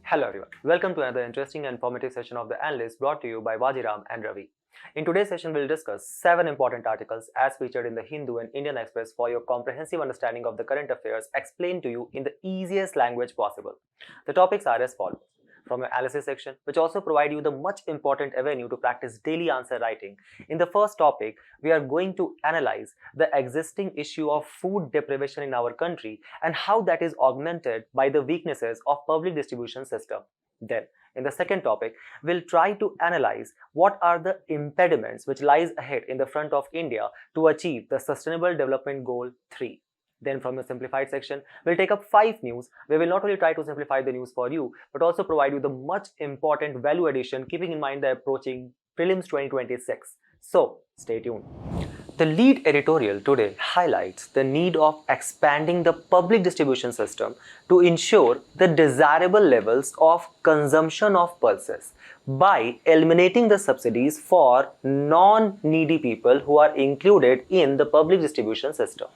Hello everyone, welcome to another interesting and informative session of the Analyst brought to you by Vajiram and Ravi. In today's session, we'll discuss 7 important articles as featured in the Hindu and Indian Express for your comprehensive understanding of the current affairs explained to you in the easiest language possible. The topics are as follows. From your analysis section, which also provide you the much important avenue to practice daily answer writing. In the first topic, we are going to analyze the existing issue of food deprivation in our country and how that is augmented by the weaknesses of public distribution system. Then, in the second topic, we'll try to analyze what are the impediments which lies ahead in the front of India to achieve the Sustainable Development Goal 3. Then from the simplified section, we'll take up 5 news. We will not only try to simplify the news for you, but also provide you the much important value addition, keeping in mind the approaching prelims 2026. So, stay tuned. The lead editorial today highlights the need of expanding the public distribution system to ensure the desirable levels of consumption of pulses by eliminating the subsidies for non-needy people who are included in the public distribution system.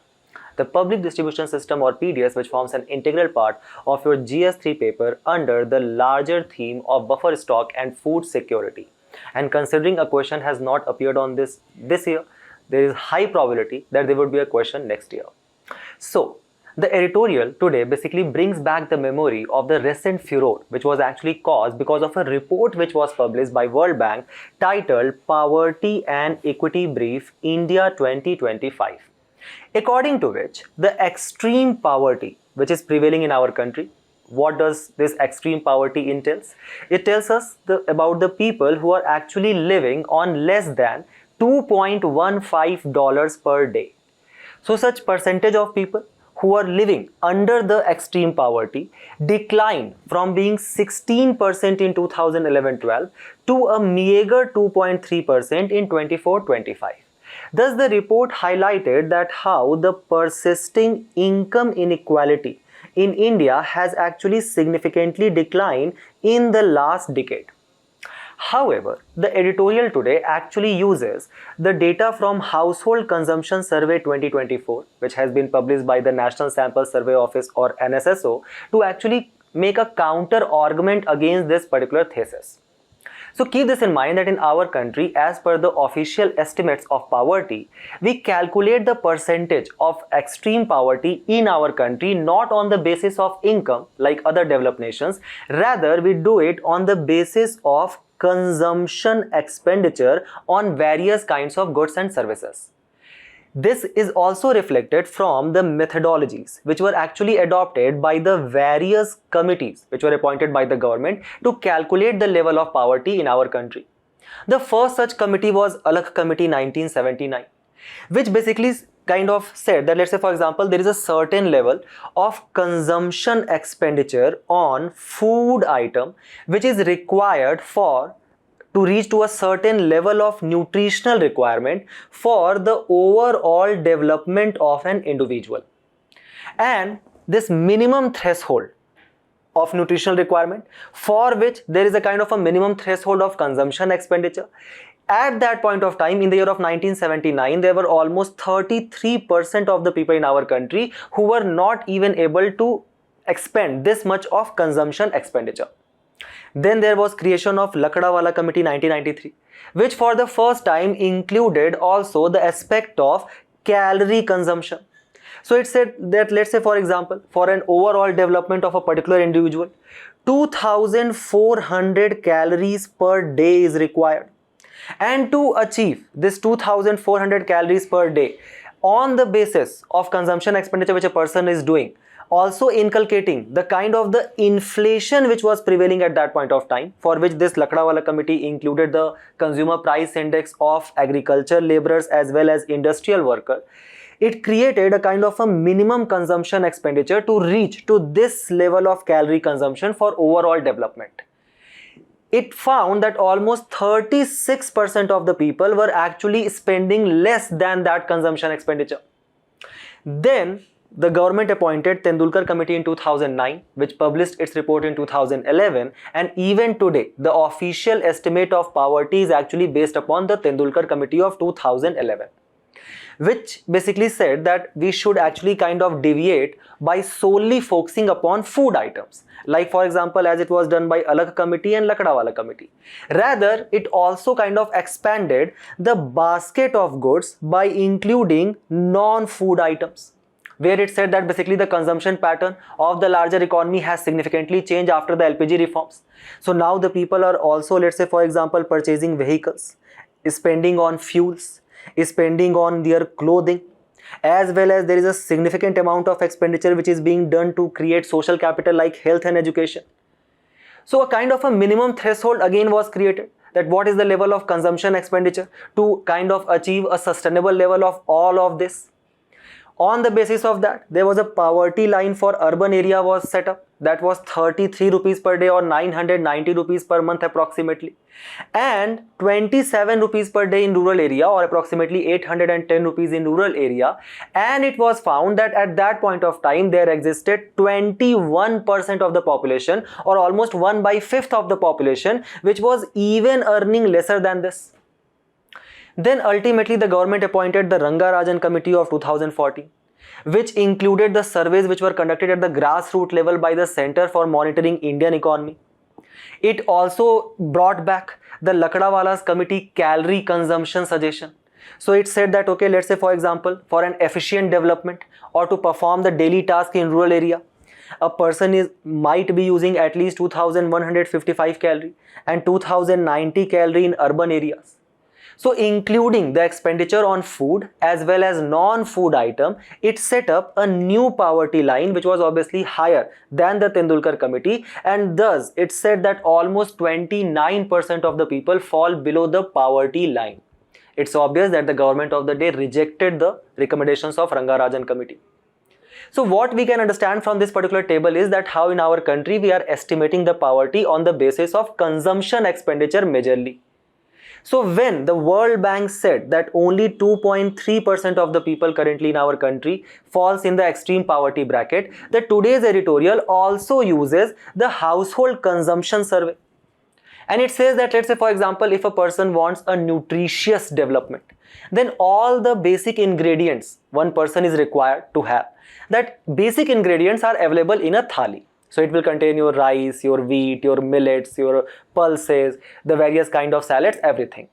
The Public Distribution System or PDS, which forms an integral part of your GS3 paper under the larger theme of buffer stock and food security. And considering a question has not appeared on this year, there is high probability that there would be a question next year. So, the editorial today basically brings back the memory of the recent furor which was actually caused because of a report which was published by World Bank titled Poverty and Equity Brief India 2025. According to which, the extreme poverty which is prevailing in our country, what does this extreme poverty entails? It tells us about the people who are actually living on less than $2.15 per day. So such percentage of people who are living under the extreme poverty declined from being 16% in 2011-12 to a meager 2.3% in 24-25. Thus, the report highlighted that how the persisting income inequality in India has actually significantly declined in the last decade. However, the editorial today actually uses the data from Household Consumption Survey 2024, which has been published by the National Sample Survey Office or NSSO, to actually make a counter argument against this particular thesis. So keep this in mind that in our country, as per the official estimates of poverty, we calculate the percentage of extreme poverty in our country not on the basis of income like other developed nations, rather we do it on the basis of consumption expenditure on various kinds of goods and services. This is also reflected from the methodologies which were actually adopted by the various committees which were appointed by the government to calculate the level of poverty in our country. The first such committee was Alakh Committee 1979, which basically kind of said that, let's say for example, there is a certain level of consumption expenditure on food item which is required to reach to a certain level of nutritional requirement for the overall development of an individual. And this minimum threshold of nutritional requirement for which there is a kind of a minimum threshold of consumption expenditure. At that point of time, in the year of 1979, there were almost 33% of the people in our country who were not even able to expend this much of consumption expenditure. Then there was creation of Lakdawala Committee 1993, which for the first time included also the aspect of calorie consumption. So it said that, let's say for example, for an overall development of a particular individual, 2400 calories per day is required. And to achieve this 2400 calories per day on the basis of consumption expenditure which a person is doing, also inculcating the kind of the inflation which was prevailing at that point of time, for which this Lakdawala committee included the consumer price index of agriculture laborers as well as industrial worker. It created a kind of a minimum consumption expenditure to reach to this level of calorie consumption for overall development. It found that almost 36% of the people were actually spending less than that consumption expenditure. Then the government appointed Tendulkar Committee in 2009, which published its report in 2011, and even today the official estimate of poverty is actually based upon the Tendulkar Committee of 2011. which basically said that we should actually kind of deviate by solely focusing upon food items, like for example as it was done by Alag committee and Lakdawala committee. Rather, it also kind of expanded the basket of goods by including non-food items, where it said that basically the consumption pattern of the larger economy has significantly changed after the LPG reforms. So now the people are also, let's say for example, purchasing vehicles, spending on fuels, spending on their clothing, as well as there is a significant amount of expenditure which is being done to create social capital like health and education. So a kind of a minimum threshold again was created, that what is the level of consumption expenditure to kind of achieve a sustainable level of all of this. On the basis of that, there was a poverty line for urban area was set up, that was 33 rupees per day or 990 rupees per month approximately, and 27 rupees per day in rural area or approximately 810 rupees in rural area. And it was found that at that point of time there existed 21% of the population, or almost 1/5 of the population, which was even earning lesser than this. Then ultimately the government appointed the Rangarajan Committee of 2014, which included the surveys which were conducted at the grassroots level by the Center for Monitoring Indian Economy. It also brought back the Lakdawala's Committee calorie consumption suggestion. So it said that, okay, let's say for example, for an efficient development or to perform the daily task in rural area, a person might be using at least 2155 calorie and 2090 calorie in urban areas. So including the expenditure on food as well as non-food item, it set up a new poverty line which was obviously higher than the Tendulkar committee, and thus it said that almost 29% of the people fall below the poverty line. It's obvious that the government of the day rejected the recommendations of Rangarajan committee. So what we can understand from this particular table is that how in our country we are estimating the poverty on the basis of consumption expenditure majorly. So when the World Bank said that only 2.3% of the people currently in our country falls in the extreme poverty bracket, the today's editorial also uses the household consumption survey. And it says that, let's say for example, if a person wants a nutritious development, then all the basic ingredients one person is required to have, that basic ingredients are available in a thali. So it will contain your rice, your wheat, your millets, your pulses, the various kind of salads, everything.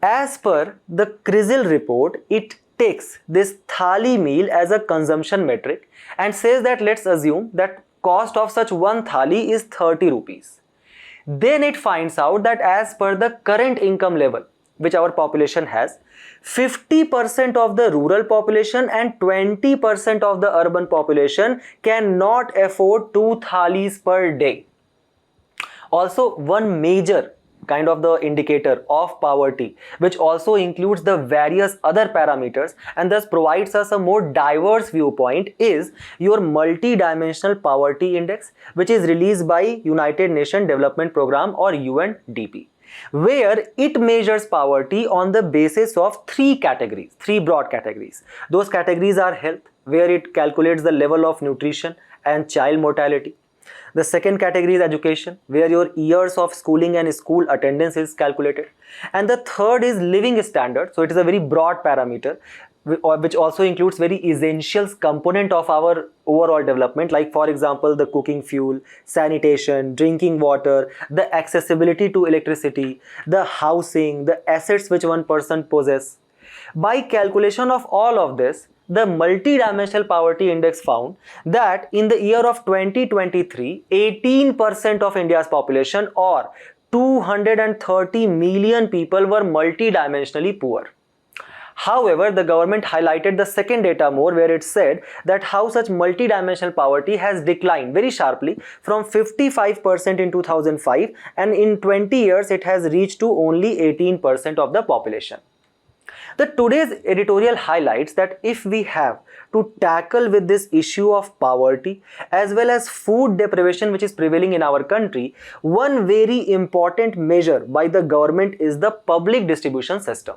As per the CRISIL report, it takes this thali meal as a consumption metric and says that let's assume that cost of such one thali is 30 rupees. Then it finds out that as per the current income level which our population has, 50% of the rural population and 20% of the urban population cannot afford 2 thalis per day. Also, one major kind of the indicator of poverty, which also includes the various other parameters and thus provides us a more diverse viewpoint, is your multi-dimensional poverty index, which is released by United Nations Development Programme or UNDP, where it measures poverty on the basis of three broad categories. Those categories are health, where it calculates the level of nutrition and child mortality. The second category is education, where your years of schooling and school attendance is calculated. And the third is living standard. So it is a very broad parameter which also includes very essential component of our overall development, like for example the cooking fuel, sanitation, drinking water, the accessibility to electricity, the housing, the assets which one person possesses. By calculation of all of this, the multi-dimensional poverty index found that in the year of 2023, 18% of India's population or 230 million people were multi-dimensionally poor. However, the government highlighted the second data more, where it said that how such multi-dimensional poverty has declined very sharply from 55% in 2005, and in 20 years it has reached to only 18% of the population. The today's editorial highlights that if we have to tackle with this issue of poverty as well as food deprivation which is prevailing in our country, one very important measure by the government is the public distribution system,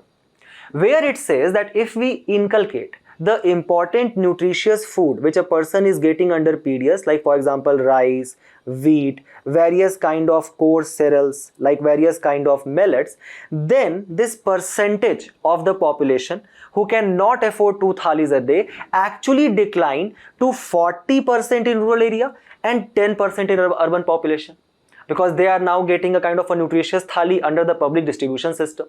where it says that if we inculcate the important nutritious food which a person is getting under PDS, like for example rice, wheat, various kind of coarse cereals, like various kind of millets, then this percentage of the population who cannot afford 2 thalis a day actually decline to 40% in rural area and 10% in urban population, because they are now getting a kind of a nutritious thali under the public distribution system.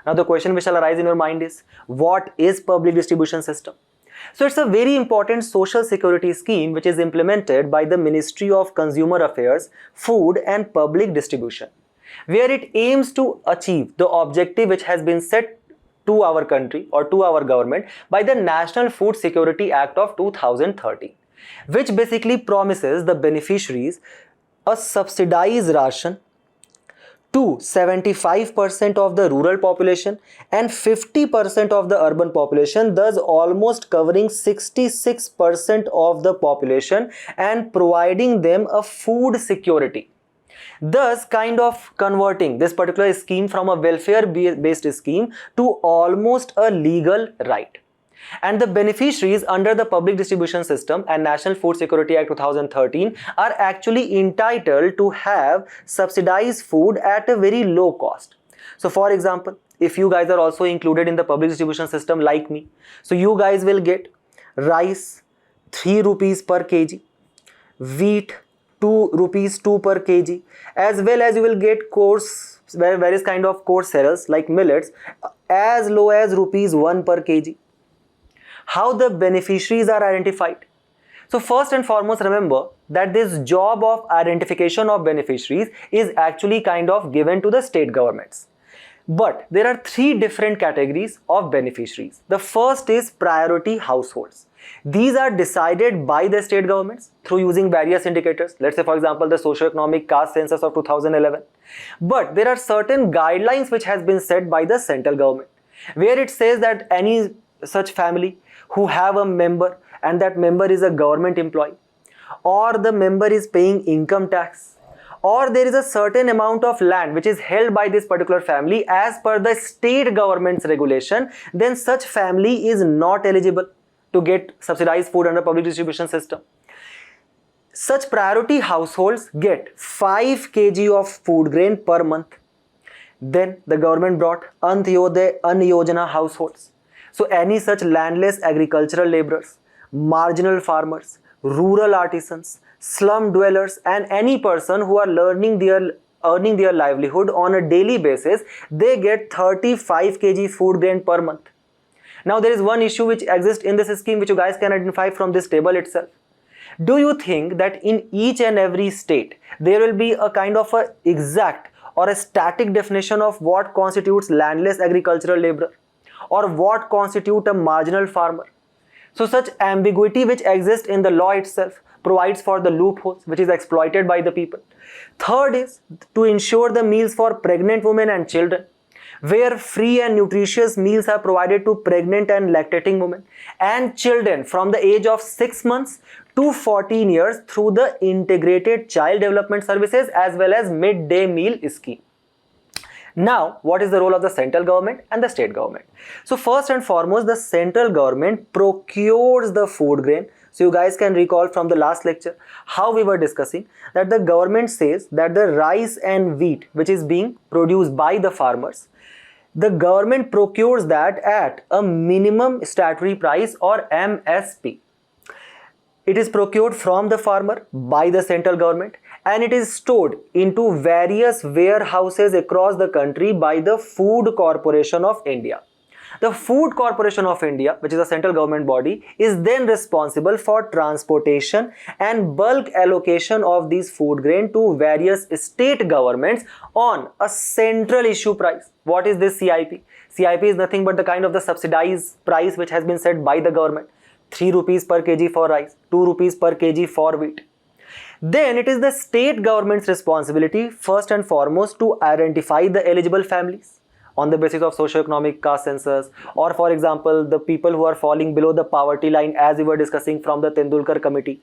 Now the question which shall arise in your mind is, what is public distribution system? So it's a very important social security scheme which is implemented by the Ministry of Consumer Affairs, Food and Public Distribution, where it aims to achieve the objective which has been set to our country or to our government by the National Food Security Act of 2013, which basically promises the beneficiaries a subsidized ration to 75% of the rural population and 50% of the urban population, thus almost covering 66% of the population and providing them a food security. Thus kind of converting this particular scheme from a welfare based scheme to almost a legal right. And the beneficiaries under the public distribution system and National Food Security Act 2013 are actually entitled to have subsidized food at a very low cost. So for example, if you guys are also included in the public distribution system like me, so you guys will get rice 3 rupees per kg, wheat 2 rupees 2 per kg, as well as you will get coarse, various kind of coarse cereals like millets as low as rupees 1 per kg. How the beneficiaries are identified? So first and foremost, remember that this job of identification of beneficiaries is actually kind of given to the state governments. But there are 3 different categories of beneficiaries. The first is priority households. These are decided by the state governments through using various indicators. Let's say for example the socio-economic caste census of 2011. But there are certain guidelines which has been set by the central government, where it says that any such family who have a member and that member is a government employee, or the member is paying income tax, or there is a certain amount of land which is held by this particular family as per the state government's regulation, then such family is not eligible to get subsidized food under public distribution system. Such priority households get 5 kg of food grain per month. Then the government brought Antyodaya Ann Yojana households. So any such landless agricultural laborers, marginal farmers, rural artisans, slum dwellers and any person who are earning their livelihood on a daily basis, they get 35 kg food grain per month. Now there is one issue which exists in this scheme which you guys can identify from this table itself. Do you think that in each and every state there will be a kind of a exact or a static definition of what constitutes landless agricultural laborer, or what constitute a marginal farmer? So such ambiguity which exists in the law itself provides for the loopholes which is exploited by the people. Third is to ensure the meals for pregnant women and children, where free and nutritious meals are provided to pregnant and lactating women and children from the age of 6 months to 14 years through the integrated child development services as well as midday meal scheme. Now, what is the role of the central government and the state government? So first and foremost, the central government procures the food grain. So you guys can recall from the last lecture how we were discussing that the government says that the rice and wheat which is being produced by the farmers, the government procures that at a minimum statutory price or MSP. It is procured from the farmer by the central government and it is stored into various warehouses across the country by the Food Corporation of India. The Food Corporation of India, which is a central government body, is then responsible for transportation and bulk allocation of these food grain to various state governments on a central issue price. What is this CIP? CIP is nothing but the kind of the subsidized price which has been set by the government. 3 rupees per kg for rice, 2 rupees per kg for wheat. Then it is the state government's responsibility first and foremost to identify the eligible families on the basis of socio-economic caste census, or for example the people who are falling below the poverty line as we were discussing from the Tendulkar committee.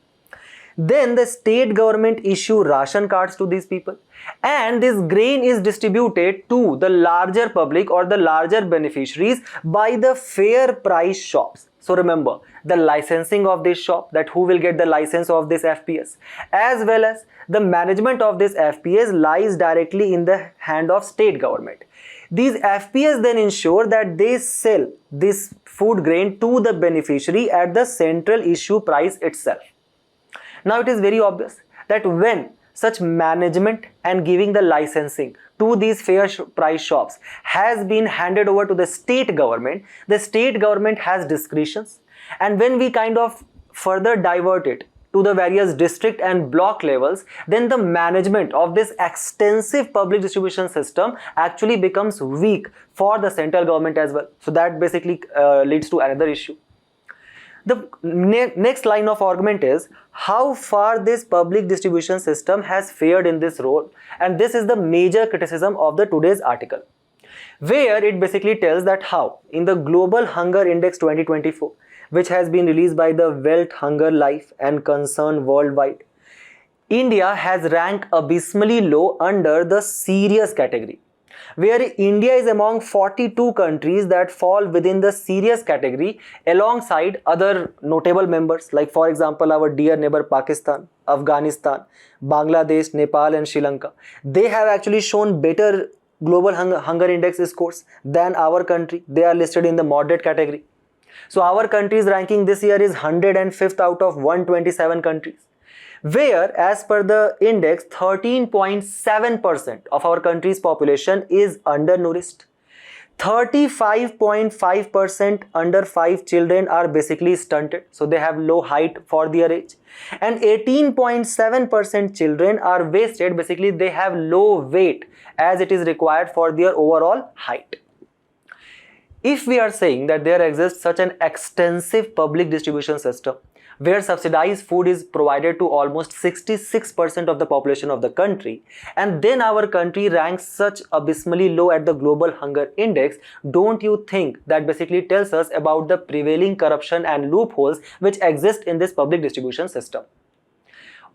Then the state government issue ration cards to these people and this grain is distributed to the larger public or the larger beneficiaries by the fair price shops. So remember, the licensing of this shop, that who will get the license of this FPS, as well as the management of this FPS lies directly in the hand of state government. These FPS then ensure that they sell this food grain to the beneficiary at the central issue price itself. Now it is very obvious that when such management and giving the licensing to these fair price shops has been handed over to the state government has discretions, and when we kind of further divert it to the various district and block levels, then the management of this extensive public distribution system actually becomes weak for the central government as well. So that basically leads to another issue. The next line of argument is how far this public distribution system has fared in this role, and this is the major criticism of the today's article, where it basically tells that how in the Global Hunger Index 2024, which has been released by the Wealth, Hunger, Life and Concern Worldwide, India has ranked abysmally low under the serious category, where India is among 42 countries that fall within the serious category alongside other notable members like, for example, our dear neighbor Pakistan, Afghanistan, Bangladesh, Nepal and Sri Lanka. They have actually shown better global hunger index scores than our country. They are listed in the moderate category. So our country's ranking this year is 105th out of 127 countries, where as per the index 13.7% of our country's population is undernourished. 35.5% under 5 children are basically stunted, so they have low height for their age, and 18.7% children are wasted, basically they have low weight as it is required for their overall height. If we are saying that there exists such an extensive public distribution system where subsidized food is provided to almost 66% of the population of the country, and then our country ranks such abysmally low at the Global Hunger Index, don't you think that basically tells us about the prevailing corruption and loopholes which exist in this public distribution system?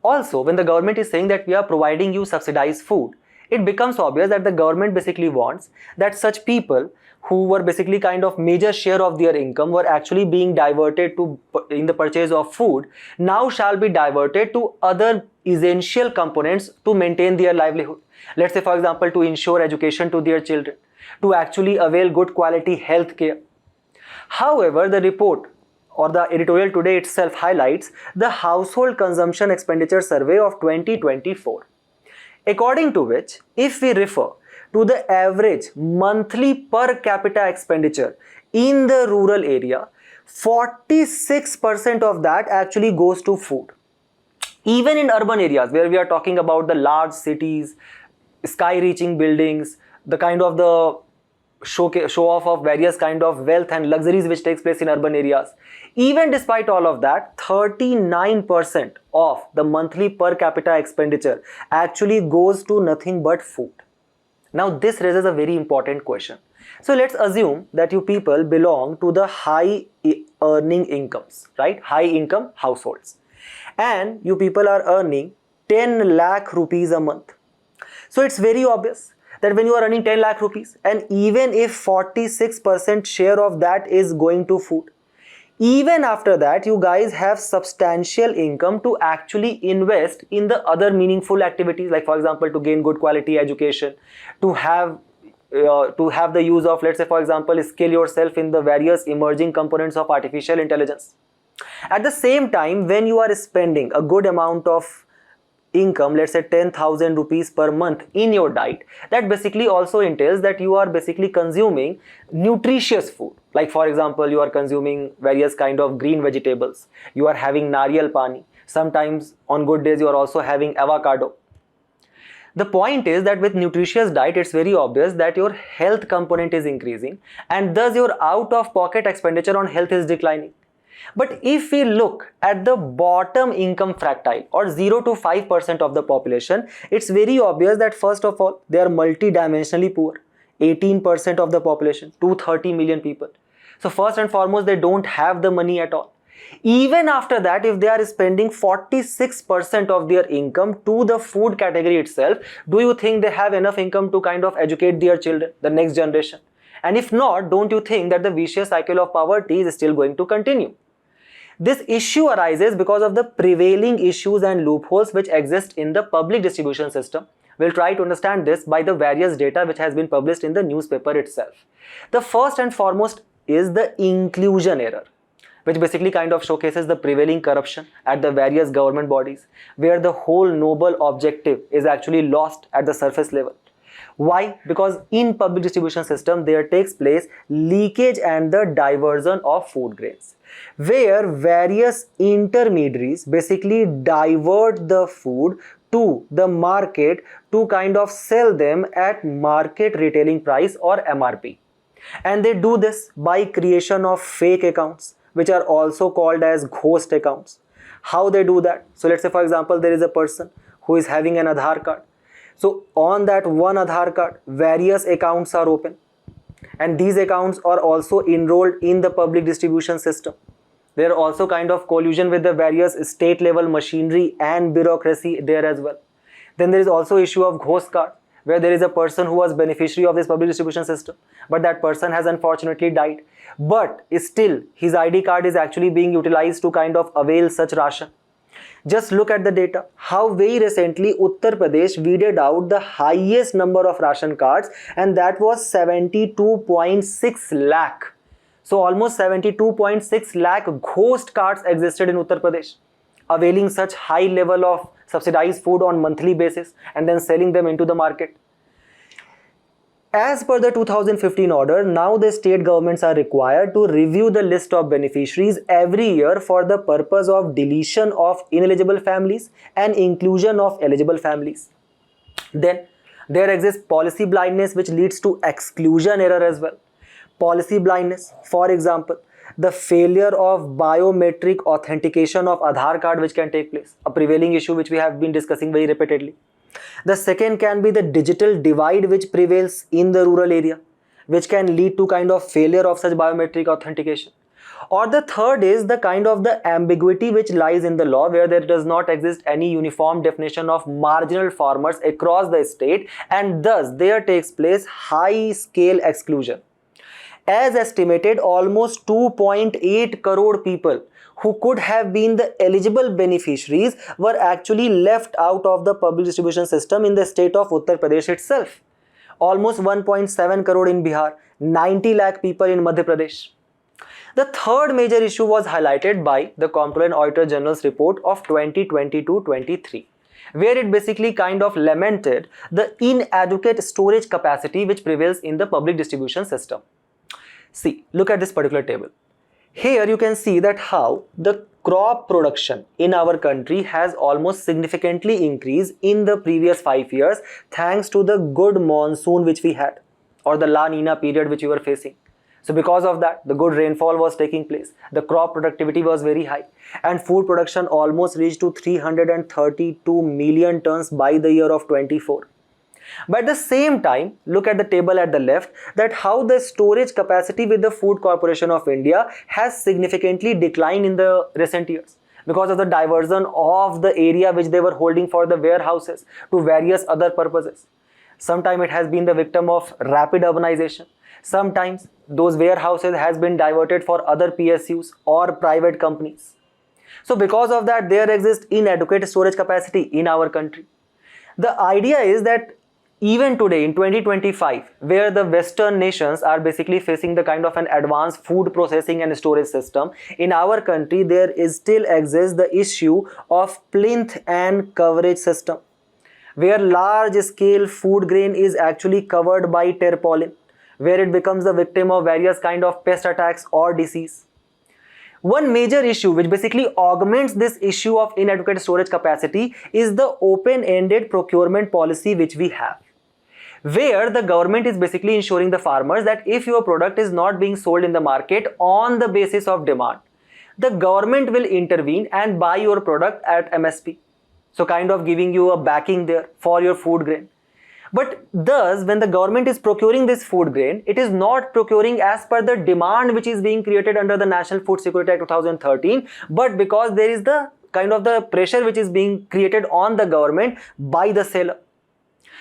Also, when the government is saying that we are providing you subsidized food, it becomes obvious that the government basically wants that such people who were basically kind of major share of their income were actually being diverted to in the purchase of food, now shall be diverted to other essential components to maintain their livelihood. Let's say, for example, to ensure education to their children, to actually avail good quality health care. However, the report or the editorial today itself highlights the Household Consumption Expenditure Survey of 2024, according to which, if we refer to the average monthly per capita expenditure in the rural area, 46% of that actually goes to food. Even in urban areas where we are talking about the large cities, sky-reaching buildings, the kind of the show off of various kind of wealth and luxuries which takes place in urban areas, even despite all of that, 39% of the monthly per capita expenditure actually goes to nothing but food. Now this raises a very important question. So let's assume that you people belong to the high earning incomes, right? High income households. And you people are earning 10 lakh rupees a month. So it's very obvious that when you are earning 10 lakh rupees, and even if 46% share of that is going to food, even after that you guys have substantial income to actually invest in the other meaningful activities, like for example to gain good quality education, to have the use of, let's say for example, skill yourself in the various emerging components of artificial intelligence. At the same time, when you are spending a good amount of income, let's say 10,000 rupees per month in your diet, that basically also entails that you are basically consuming nutritious food. Like for example, you are consuming various kind of green vegetables, you are having nariyal pani, sometimes on good days you are also having avocado. The point is that with nutritious diet, it's very obvious that your health component is increasing and thus your out of pocket expenditure on health is declining. But if we look at the bottom income fractile or 0 to 5% of the population, it's very obvious that first of all, they are multi-dimensionally poor. 18% of the population, 230 million people. So first and foremost, they don't have the money at all. Even after that, if they are spending 46% of their income to the food category itself, do you think they have enough income to kind of educate their children, the next generation? And if not, don't you think that the vicious cycle of poverty is still going to continue? This issue arises because of the prevailing issues and loopholes which exist in the public distribution system. We'll try to understand this by the various data which has been published in the newspaper itself. The first and foremost is the inclusion error, which basically kind of showcases the prevailing corruption at the various government bodies, where the whole noble objective is actually lost at the surface level. Why? Because in public distribution system there takes place leakage and the diversion of food grains, where various intermediaries basically divert the food to the market to kind of sell them at market retailing price or MRP. And they do this by creation of fake accounts, which are also called as ghost accounts. How they do that? So let's say, for example, there is a person who is having an Aadhaar card. So on that one Aadhaar card, various accounts are open, and these accounts are also enrolled in the public distribution system. There are also kind of collusion with the various state level machinery and bureaucracy there as well. Then there is also issue of ghost card, where there is a person who was beneficiary of this public distribution system, but that person has unfortunately died. But still, his ID card is actually being utilized to kind of avail such ration. Just look at the data, how very recently Uttar Pradesh weeded out the highest number of ration cards, and that was 72.6 lakh. So almost 72.6 lakh ghost cards existed in Uttar Pradesh, availing such high level of subsidized food on monthly basis and then selling them into the market. As per the 2015 order, now the state governments are required to review the list of beneficiaries every year for the purpose of deletion of ineligible families and inclusion of eligible families. Then there exists policy blindness, which leads to exclusion error as well. Policy blindness, for example, the failure of biometric authentication of Aadhaar card which can take place, a prevailing issue which we have been discussing very repeatedly. The second can be the digital divide which prevails in the rural area, which can lead to kind of failure of such biometric authentication. Or the third is the kind of the ambiguity which lies in the law, where there does not exist any uniform definition of marginal farmers across the state, and thus there takes place high scale exclusion. As estimated, almost 2.8 crore people who could have been the eligible beneficiaries were actually left out of the public distribution system in the state of Uttar Pradesh itself. Almost 1.7 crore in Bihar, 90 lakh people in Madhya Pradesh. The third major issue was highlighted by the Comptroller and Auditor General's report of 2022-23, where it basically kind of lamented the inadequate storage capacity which prevails in the public distribution system. See, look at this particular table. Here you can see that how the crop production in our country has almost significantly increased in the previous 5 years thanks to the good monsoon which we had, or the La Nina period which we were facing. So because of that, the good rainfall was taking place, the crop productivity was very high, and food production almost reached to 332 million tons by the year of 24. But at the same time, look at the table at the left, that how the storage capacity with the Food Corporation of India has significantly declined in the recent years because of the diversion of the area which they were holding for the warehouses to various other purposes. Sometimes it has been the victim of rapid urbanization. Sometimes those warehouses has been diverted for other PSUs or private companies. So because of that, there exists inadequate storage capacity in our country. The idea is that even today in 2025, where the Western nations are basically facing the kind of an advanced food processing and storage system, in our country there is still exists the issue of plinth and coverage system, where large scale food grain is actually covered by tarpaulin, where it becomes the victim of various kind of pest attacks or disease. One major issue which basically augments this issue of inadequate storage capacity is the open-ended procurement policy which we have, where the government is basically ensuring the farmers that if your product is not being sold in the market on the basis of demand, the government will intervene and buy your product at MSP. So kind of giving you a backing there for your food grain. But thus, when the government is procuring this food grain, it is not procuring as per the demand which is being created under the National Food Security Act 2013, but because there is the kind of the pressure which is being created on the government by the seller.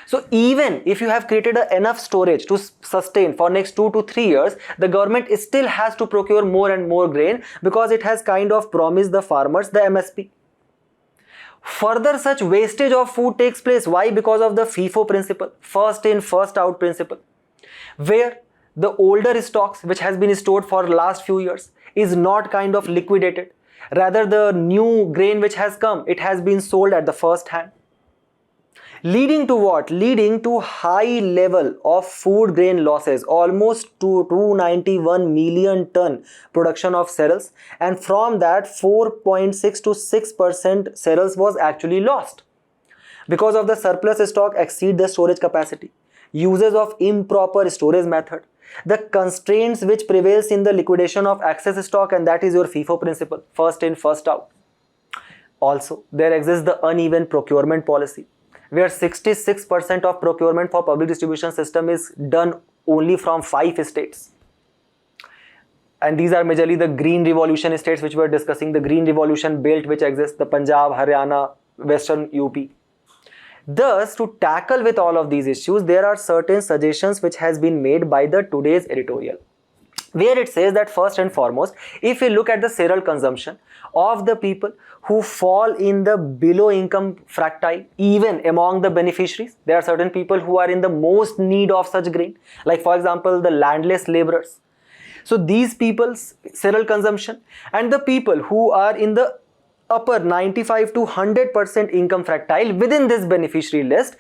So even if you have created enough storage to sustain for next 2 to 3 years, the government still has to procure more and more grain because it has kind of promised the farmers the MSP. Further, such wastage of food takes place. Why? Because of the FIFO principle, first in, first out principle, where the older stocks which has been stored for last few years is not kind of liquidated. Rather, the new grain which has come, it has been sold at the first hand. Leading to what? Leading to high level of food grain losses, almost to 291 million ton production of cereals, and from that 4.6 to 6% cereals was actually lost because of the surplus stock exceed the storage capacity, uses of improper storage method, the constraints which prevails in the liquidation of excess stock, and that is your FIFO principle, first in, first out. Also, there exists the uneven procurement policy, where 66% of procurement for public distribution system is done only from 5 states. And these are majorly the green revolution states which we are discussing, the green revolution belt which exists, the Punjab, Haryana, Western UP. Thus, to tackle with all of these issues, there are certain suggestions which has been made by the today's editorial, where it says that first and foremost, if we look at the cereal consumption of the people who fall in the below income fractile, even among the beneficiaries, there are certain people who are in the most need of such grain, like for example the landless laborers. So these people's cereal consumption, and the people who are in the upper 95 to 100% income fractile within this beneficiary list,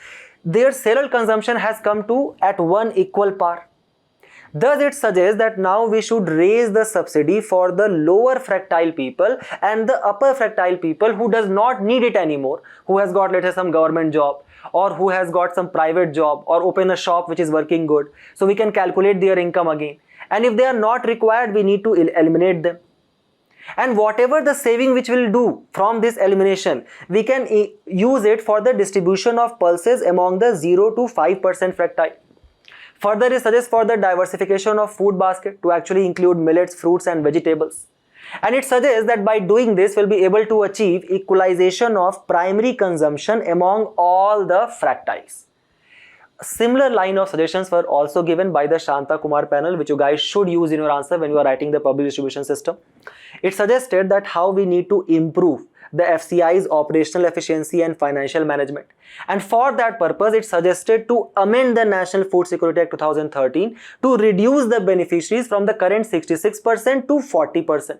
their cereal consumption has come to at one equal par. Thus, it suggests that now we should raise the subsidy for the lower fractile people and the upper fractile people who does not need it anymore, who has got, let's say, some government job, or who has got some private job, or open a shop which is working good. So we can calculate their income again. And if they are not required, we need to eliminate them. And whatever the saving which we'll do from this elimination, we can use it for the distribution of pulses among the 0 to 5% fractile. Further, it suggests for the diversification of food basket to actually include millets, fruits and vegetables. And it suggests that by doing this, we'll be able to achieve equalization of primary consumption among all the fractiles. A similar line of suggestions were also given by the Shanta Kumar panel, which you guys should use in your answer when you are writing the public distribution system. It suggested that how we need to improve the FCI's operational efficiency and financial management. And for that purpose, it suggested to amend the National Food Security Act 2013 to reduce the beneficiaries from the current 66% to 40%.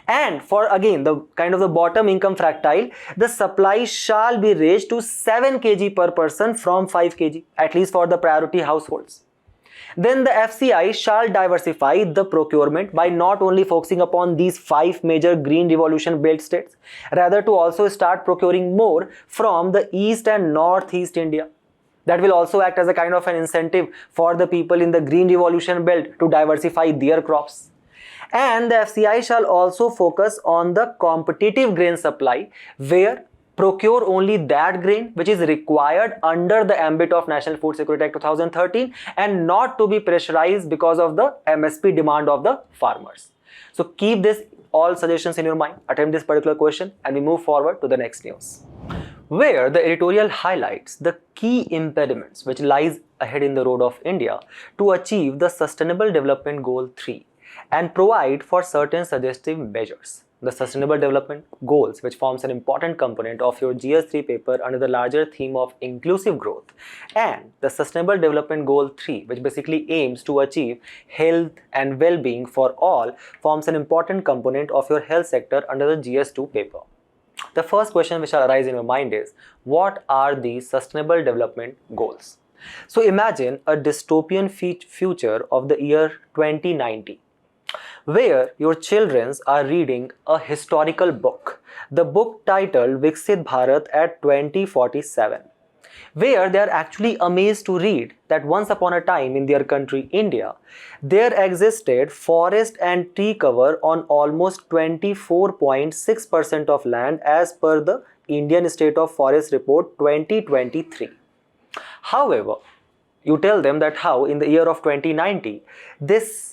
And for again the kind of the bottom income fractile, the supply shall be raised to 7 kg per person from 5 kg, at least for the priority households. Then the FCI shall diversify the procurement by not only focusing upon these 5 major green revolution belt states, rather to also start procuring more from the east and northeast India. That will also act as a kind of an incentive for the people in the green revolution belt to diversify their crops. And the FCI shall also focus on the competitive grain supply, where procure only that grain which is required under the ambit of National Food Security Act 2013 and not to be pressurized because of the MSP demand of the farmers. So keep this all suggestions in your mind, attempt this particular question, and we move forward to the next news, where the editorial highlights the key impediments which lies ahead in the road of India to achieve the Sustainable Development Goal 3 and provide for certain suggestive measures. The Sustainable Development Goals, which forms an important component of your GS3 paper under the larger theme of inclusive growth, and the Sustainable Development Goal 3, which basically aims to achieve health and well-being for all, forms an important component of your health sector under the GS2 paper. The first question which shall arise in your mind is, what are these Sustainable Development Goals? So imagine a dystopian future of the year 2090. Where your children are reading a historical book, the book titled Viksit Bharat at 2047, where they are actually amazed to read that once upon a time in their country India, there existed forest and tree cover on almost 24.6% of land as per the Indian State of Forest Report 2023. However, you tell them that how in the year of 2090, this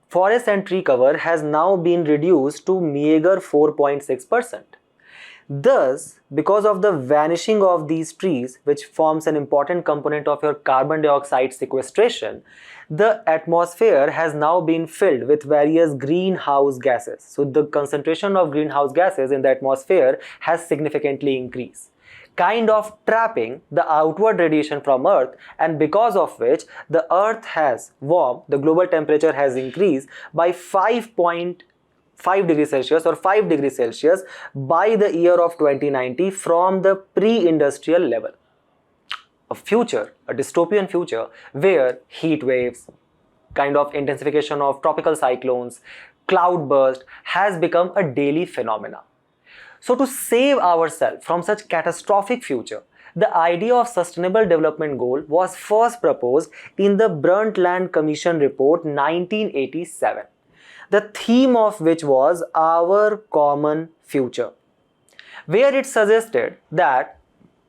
forest and tree cover has now been reduced to meager 4.6%. Thus, because of the vanishing of these trees, which forms an important component of your carbon dioxide sequestration, the atmosphere has now been filled with various greenhouse gases. So the concentration of greenhouse gases in the atmosphere has significantly increased, kind of trapping the outward radiation from Earth, and because of which the Earth has warmed, the global temperature has increased by 5.5 degrees Celsius or 5 degrees Celsius by the year of 2090 from the pre-industrial level. A dystopian future where heat waves, kind of intensification of tropical cyclones, cloudburst has become a daily phenomenon. So to save ourselves from such catastrophic future, the idea of Sustainable Development Goal was first proposed in the Brundtland Commission report 1987, the theme of which was Our Common Future, where it suggested that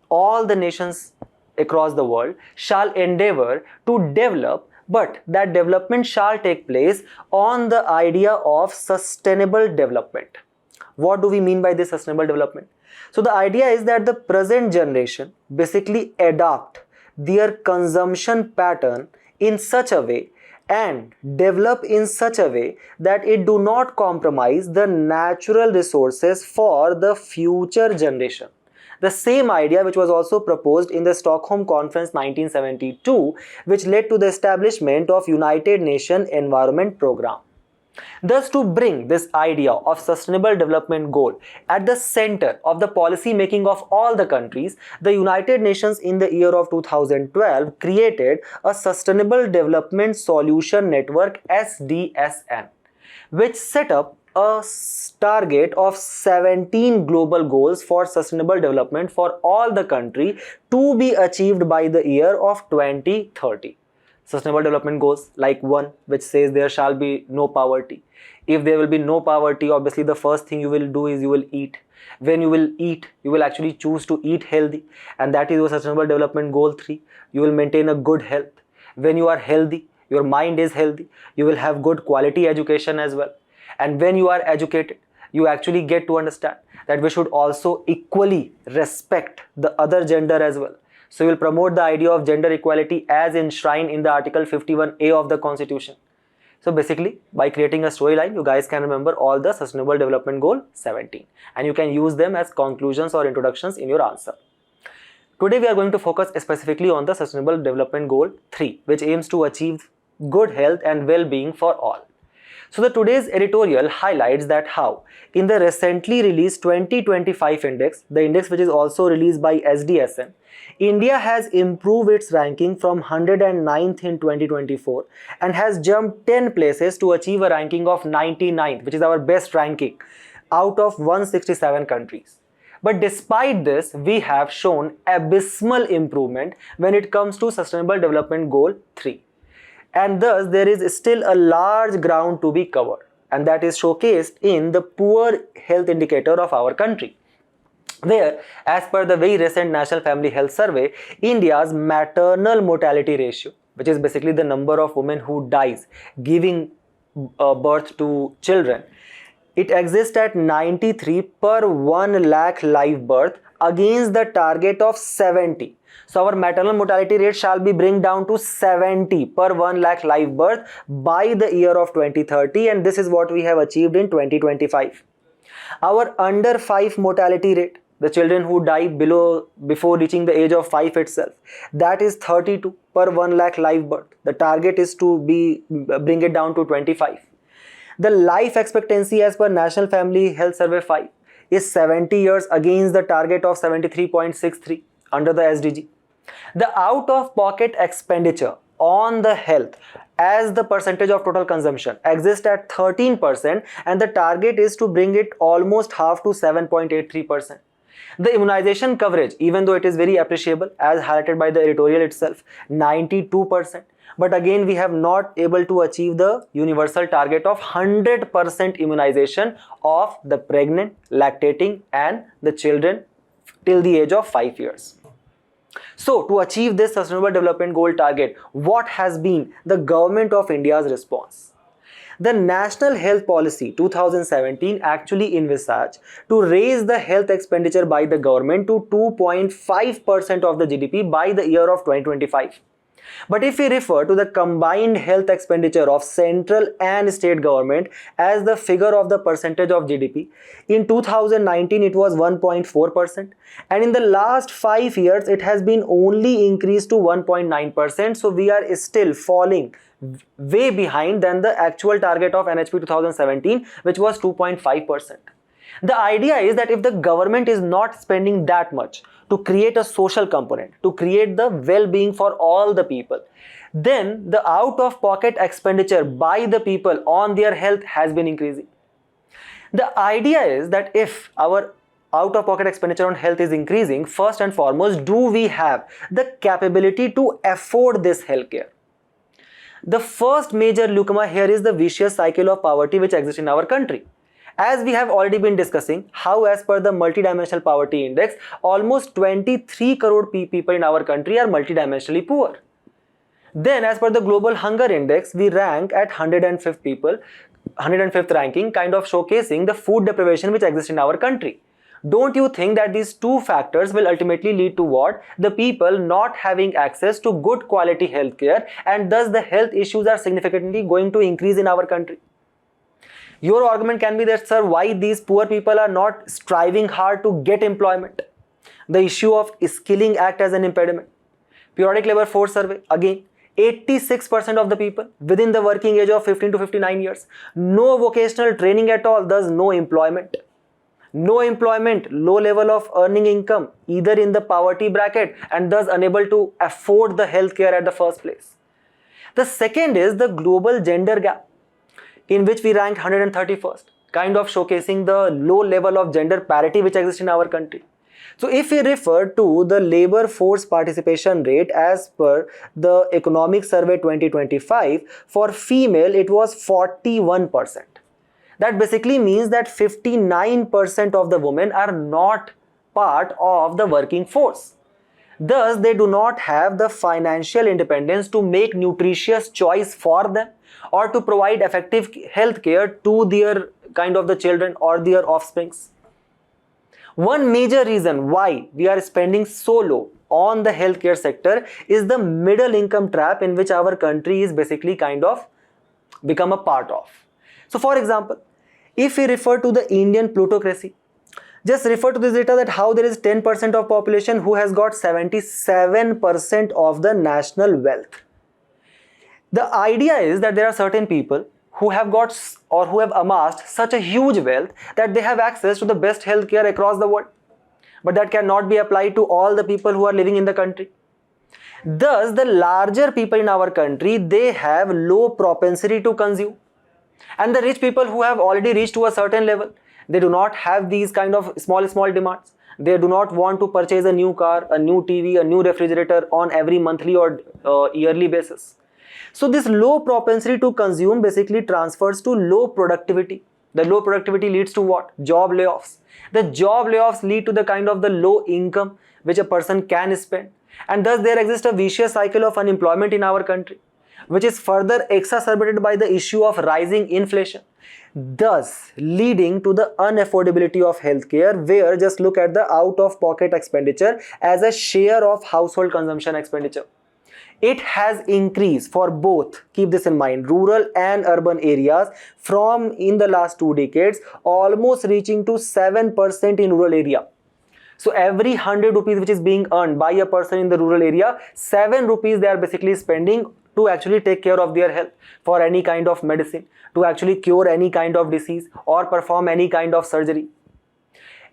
all the nations across the world shall endeavor to develop, but that development shall take place on the idea of sustainable development. What do we mean by this sustainable development? So the idea is that the present generation basically adopt their consumption pattern in such a way and develop in such a way that it do not compromise the natural resources for the future generation. The same idea which was also proposed in the Stockholm Conference 1972, which led to the establishment of United Nations Environment Programme. Thus, to bring this idea of Sustainable Development Goal at the center of the policy making of all the countries, the United Nations in the year of 2012 created a Sustainable Development Solution Network SDSN, which set up a target of 17 global goals for sustainable development for all the country to be achieved by the year of 2030. Sustainable development goals like one, which says there shall be no poverty. If there will be no poverty, obviously the first thing you will do is you will eat. When you will eat, you will actually choose to eat healthy, and that is your Sustainable Development Goal 3. You will maintain a good health. When you are healthy, your mind is healthy, you will have good quality education as well. And when you are educated, you actually get to understand that we should also equally respect the other gender as well. So you will promote the idea of gender equality as enshrined in the Article 51A of the Constitution. So basically, by creating a storyline, you guys can remember all the Sustainable Development Goal 17, and you can use them as conclusions or introductions in your answer. Today we are going to focus specifically on the Sustainable Development Goal 3, which aims to achieve good health and well-being for all. So the today's editorial highlights that how in the recently released 2025 index, the index which is also released by SDSN, India has improved its ranking from 109th in 2024 and has jumped 10 places to achieve a ranking of 99th, which is our best ranking out of 167 countries. But despite this, we have shown abysmal improvement when it comes to Sustainable Development Goal 3. And thus there is still a large ground to be covered, and that is showcased in the poor health indicator of our country, where as per the very recent National Family Health Survey, India's maternal mortality ratio, which is basically the number of women who dies giving birth to children, it exists at 93 per 1 lakh live birth against the target of 70. So our maternal mortality rate shall be bring down to 70 per 1 lakh live birth by the year of 2030, and this is what we have achieved in 2025. Our under 5 mortality rate, the children who die before reaching the age of 5 itself, that is 32 per 1 lakh live birth. The target is to bring it down to 25. The life expectancy as per National Family Health Survey 5 is 70 years against the target of 73.63 under the SDG. The out-of-pocket expenditure on the health as the percentage of total consumption exists at 13%, and the target is to bring it almost half to 7.83%. The immunization coverage, even though it is very appreciable as highlighted by the editorial itself, 92%. But again, we have not able to achieve the universal target of 100% immunization of the pregnant, lactating and the children till the age of 5 years. So to achieve this Sustainable Development Goal target, what has been the government of India's response? The National Health Policy 2017 actually envisaged to raise the health expenditure by the government to 2.5% of the GDP by the year of 2025. But if we refer to the combined health expenditure of central and state government as the figure of the percentage of GDP, in 2019 it was 1.4%, and in the last 5 years it has been only increased to 1.9%. So we are still falling way behind than the actual target of NHP 2017, which was 2.5%. The idea is that if the government is not spending that much to create a social component, to create the well-being for all the people, then the out-of-pocket expenditure by the people on their health has been increasing. The idea is that if our out-of-pocket expenditure on health is increasing, first and foremost, do we have the capability to afford this healthcare? The first major leukemia here is the vicious cycle of poverty which exists in our country. As we have already been discussing how, as per the multidimensional poverty index, almost 23 crore people in our country are multidimensionally poor. Then as per the global hunger index, we rank at 105th ranking, kind of showcasing the food deprivation which exists in our country. Don't you think that these two factors will ultimately lead to what? The people not having access to good quality healthcare, and thus the health issues are significantly going to increase in our country. Your argument can be that, sir, why these poor people are not striving hard to get employment? The issue of skilling act as an impediment. Periodic labor force survey, again, 86% of the people within the working age of 15 to 59 years, no vocational training at all, thus no employment. No employment, low level of earning income, either in the poverty bracket, and thus unable to afford the healthcare at the first place. The second is the global gender gap, in which we ranked 131st, kind of showcasing the low level of gender parity which exists in our country. So if we refer to the labor force participation rate as per the Economic Survey 2025, for female it was 41%. That basically means that 59% of the women are not part of the working force. Thus, they do not have the financial independence to make nutritious choice for them or to provide effective health care to their kind of the children or their offsprings. One major reason why we are spending so low on the healthcare sector is the middle income trap in which our country is basically kind of become a part of. So for example, if we refer to the Indian plutocracy, just refer to this data that how there is 10% of population who has got 77% of the national wealth. The idea is that there are certain people who have got or who have amassed such a huge wealth that they have access to the best healthcare across the world. But that cannot be applied to all the people who are living in the country. Thus, the larger people in our country, they have low propensity to consume. And the rich people who have already reached to a certain level, they do not have these kind of small demands. They do not want to purchase a new car, a new TV, a new refrigerator on every monthly or yearly basis. So this low propensity to consume basically transfers to low productivity. The low productivity leads to what? Job layoffs. The job layoffs lead to the kind of the low income which a person can spend. And thus there exists a vicious cycle of unemployment in our country, which is further exacerbated by the issue of rising inflation, thus leading to the unaffordability of healthcare, where just look at the out-of-pocket expenditure as a share of household consumption expenditure. It has increased for both, keep this in mind, rural and urban areas from in the last 2 decades, almost reaching to 7% in rural area. So every 100 rupees which is being earned by a person in the rural area, 7 rupees they are basically spending to actually take care of their health, for any kind of medicine, to actually cure any kind of disease or perform any kind of surgery.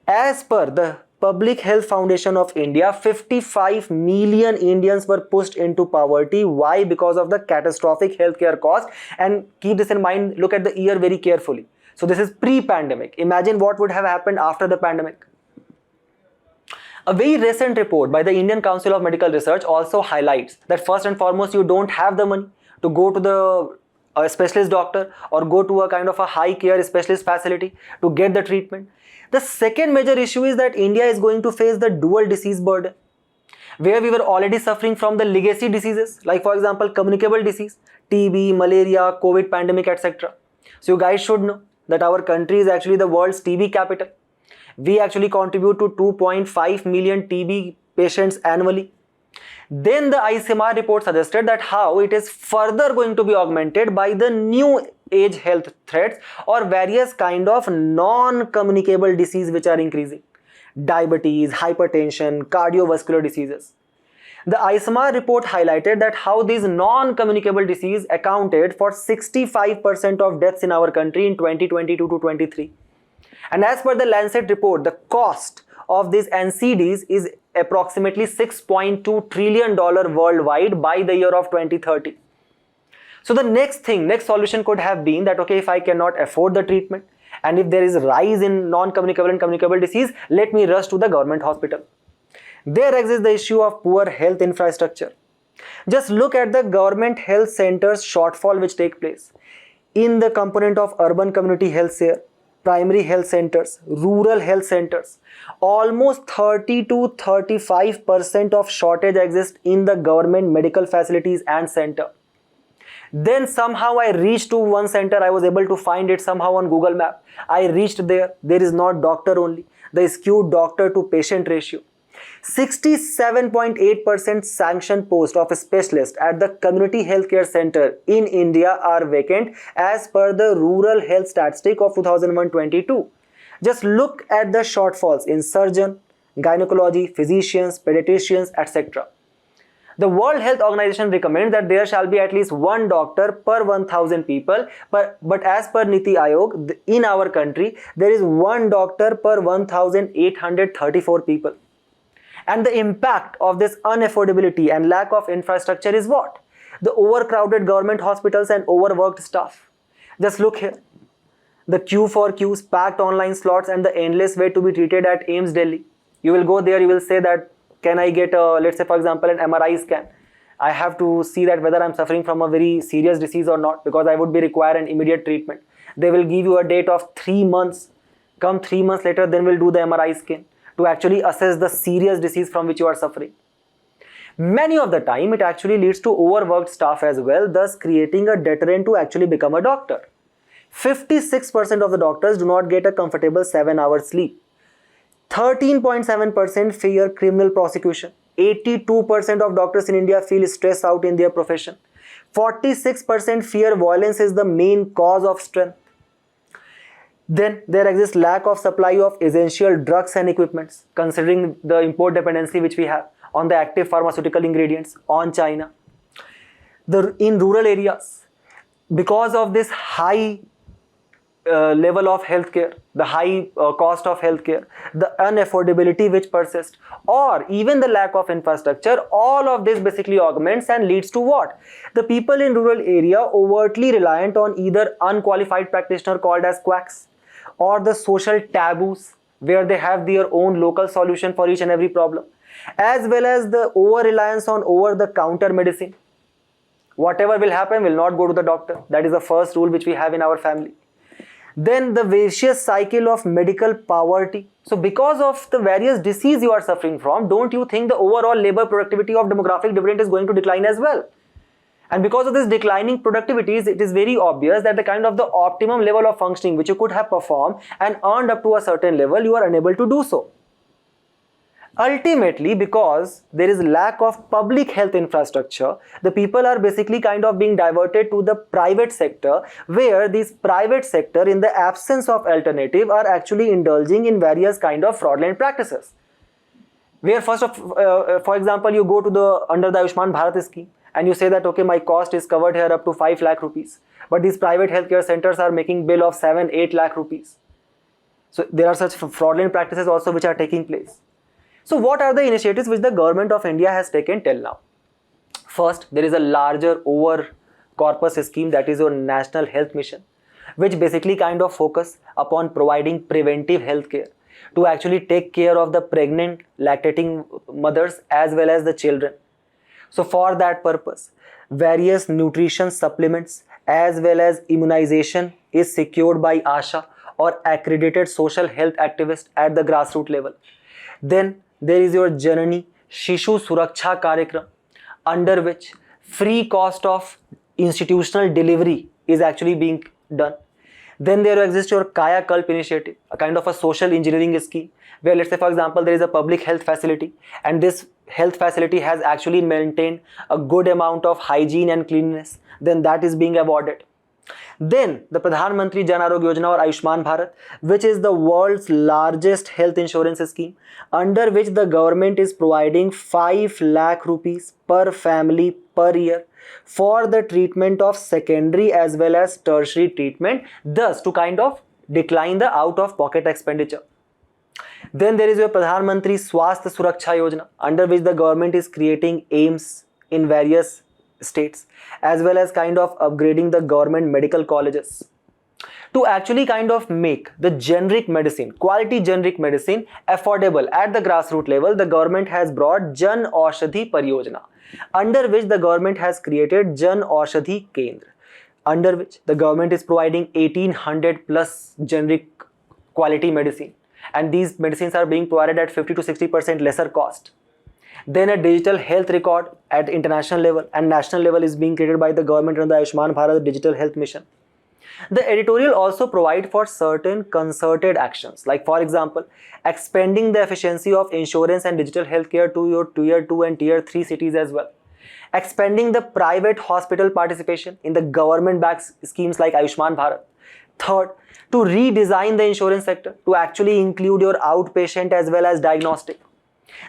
As per the Public Health Foundation of India, 55 million Indians were pushed into poverty. Why? Because of the catastrophic healthcare cost. And keep this in mind, look at the year very carefully. So this is pre-pandemic. Imagine what would have happened after the pandemic. A very recent report by the Indian Council of Medical Research also highlights that first and foremost, you don't have the money to go to the specialist doctor or go to a kind of a high care specialist facility to get the treatment. The second major issue is that India is going to face the dual disease burden, where we were already suffering from the legacy diseases, like for example, communicable disease, TB, malaria, COVID pandemic, etc. So you guys should know that our country is actually the world's TB capital. We actually contribute to 2.5 million TB patients annually. Then the ICMR report suggested that how it is further going to be augmented by the new age health threats or various kind of non-communicable disease which are increasing. Diabetes, hypertension, cardiovascular diseases. The ICMR report highlighted that how these non-communicable disease accounted for 65% of deaths in our country in 2022 to 23. And as per the Lancet report, the cost of these NCDs is approximately $6.2 trillion worldwide by the year of 2030. So the next solution could have been that, okay, if I cannot afford the treatment and if there is a rise in non-communicable and communicable disease, let me rush to the government hospital. There exists the issue of poor health infrastructure. Just look at the government health centers shortfall which take place in the component of urban community health care, primary health centers, rural health centers. Almost 30 to 35% of shortage exists in the government medical facilities and center. Then somehow I reached to one center, I was able to find it somehow on Google Map. I reached there is not doctor only, there is skewed doctor to patient ratio. 67.8% sanctioned post of a specialist at the community healthcare center in India are vacant as per the rural health statistic of 2001-22. Just look at the shortfalls in surgeon, gynecology, physicians, pediatricians, etc. The World Health Organization recommends that there shall be at least one doctor per 1,000 people, but as per Niti Aayog, in our country, there is one doctor per 1,834 people. And the impact of this unaffordability and lack of infrastructure is what? The overcrowded government hospitals and overworked staff. Just look here. The queue for queues, packed online slots and the endless wait to be treated at AIIMS Delhi. You will go there, you will say that, can I get let's say for example an MRI scan? I have to see that whether I'm suffering from a very serious disease or not, because I would be require an immediate treatment. They will give you a date of 3 months. Come 3 months later, then we'll do the MRI scan to actually assess the serious disease from which you are suffering. Many of the time, it actually leads to overworked staff as well, thus creating a deterrent to actually become a doctor. 56% of the doctors do not get a comfortable 7-hour sleep. 13.7% fear criminal prosecution. 82% of doctors in India feel stressed out in their profession. 46% fear violence is the main cause of strength. Then there exists lack of supply of essential drugs and equipments, considering the import dependency which we have on the active pharmaceutical ingredients on China. In rural areas, because of this high level of healthcare, the high cost of healthcare, the unaffordability which persists, or even the lack of infrastructure, all of this basically augments and leads to what? The people in rural area overtly reliant on either unqualified practitioner called as quacks, or the social taboos where they have their own local solution for each and every problem, as well as the over-reliance on over-the-counter medicine. Whatever will happen will not go to the doctor. That is the first rule which we have in our family. Then the vicious cycle of medical poverty. So because of the various disease you are suffering from, don't you think the overall labor productivity of demographic dividend is going to decline as well? And because of this declining productivities, it is very obvious that the kind of the optimum level of functioning which you could have performed and earned up to a certain level, you are unable to do so. Ultimately, because there is lack of public health infrastructure, the people are basically kind of being diverted to the private sector, where this private sector, in the absence of alternative, are actually indulging in various kind of fraudulent practices. Where for example, you go to under the Ayushman Bharat scheme, and you say that, okay, my cost is covered here up to 5 lakh rupees. But these private healthcare centers are making bill of 7-8 lakh rupees. So there are such fraudulent practices also which are taking place. So what are the initiatives which the government of India has taken till now? First, there is a larger over corpus scheme, that is your National Health Mission, which basically kind of focus upon providing preventive health care to actually take care of the pregnant, lactating mothers as well as the children. So for that purpose, various nutrition supplements as well as immunization is secured by ASHA or accredited social health activists at the grassroots level. Then there is your Janani Shishu Suraksha Karyakram, under which free cost of institutional delivery is actually being done. Then there exists your Kaya Kalp initiative, a kind of a social engineering scheme where, let's say for example, there is a public health facility, and this health facility has actually maintained a good amount of hygiene and cleanliness, then that is being awarded. Then the Pradhan Mantri Jan Arogya Yojana or Ayushman Bharat, which is the world's largest health insurance scheme, under which the government is providing 5 lakh rupees per family per year for the treatment of secondary as well as tertiary treatment, thus to kind of decline the out-of-pocket expenditure. Then there is your Pradhan Mantri Swasthya Suraksha Yojana, under which the government is creating AIIMS in various states, as well as kind of upgrading the government medical colleges. To actually kind of make the generic medicine, quality generic medicine affordable at the grassroots level, the government has brought Jan Aushadhi Pariyojana, under which the government has created Jan Aushadhi Kendra, under which the government is providing 1800 plus generic quality medicine, and these medicines are being provided at 50 to 60% lesser cost. Then a digital health record at international level and national level is being created by the government under the Ayushman Bharat Digital Health Mission. The editorial also provide for certain concerted actions, like for example, expanding the efficiency of insurance and digital healthcare to your tier 2 and tier 3 cities as well. Expanding the private hospital participation in the government-backed schemes like Ayushman Bharat. Third, to redesign the insurance sector to actually include your outpatient as well as diagnostic.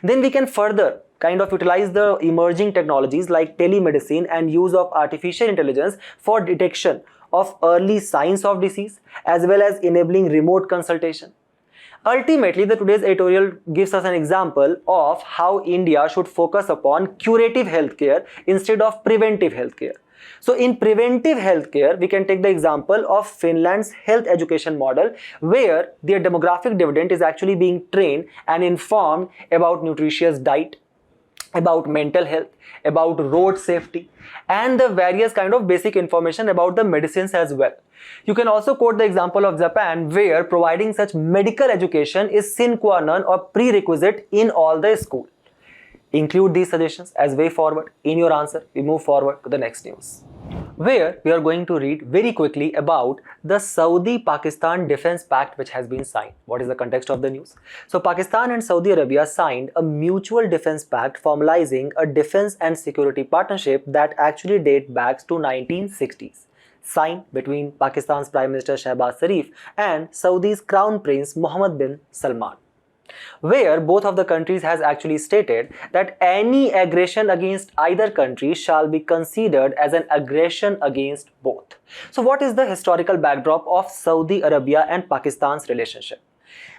Then we can further kind of utilize the emerging technologies like telemedicine and use of artificial intelligence for detection of early signs of disease as well as enabling remote consultation. Ultimately, the today's editorial gives us an example of how India should focus upon curative healthcare instead of preventive healthcare. So in preventive healthcare, we can take the example of Finland's health education model, where their demographic dividend is actually being trained and informed about nutritious diet, about mental health, about road safety, and the various kind of basic information about the medicines as well. You can also quote the example of Japan, where providing such medical education is sine qua non or prerequisite in all the schools. Include these suggestions as way forward in your answer. We move forward to the next news, where we are going to read very quickly about the Saudi-Pakistan Defense Pact which has been signed. What is the context of the news? So Pakistan and Saudi Arabia signed a mutual defense pact formalizing a defense and security partnership that actually dates back to 1960s. Signed between Pakistan's Prime Minister Shehbaz Sharif and Saudi's Crown Prince Mohammed bin Salman, where both of the countries has actually stated that any aggression against either country shall be considered as an aggression against both. So what is the historical backdrop of Saudi Arabia and Pakistan's relationship?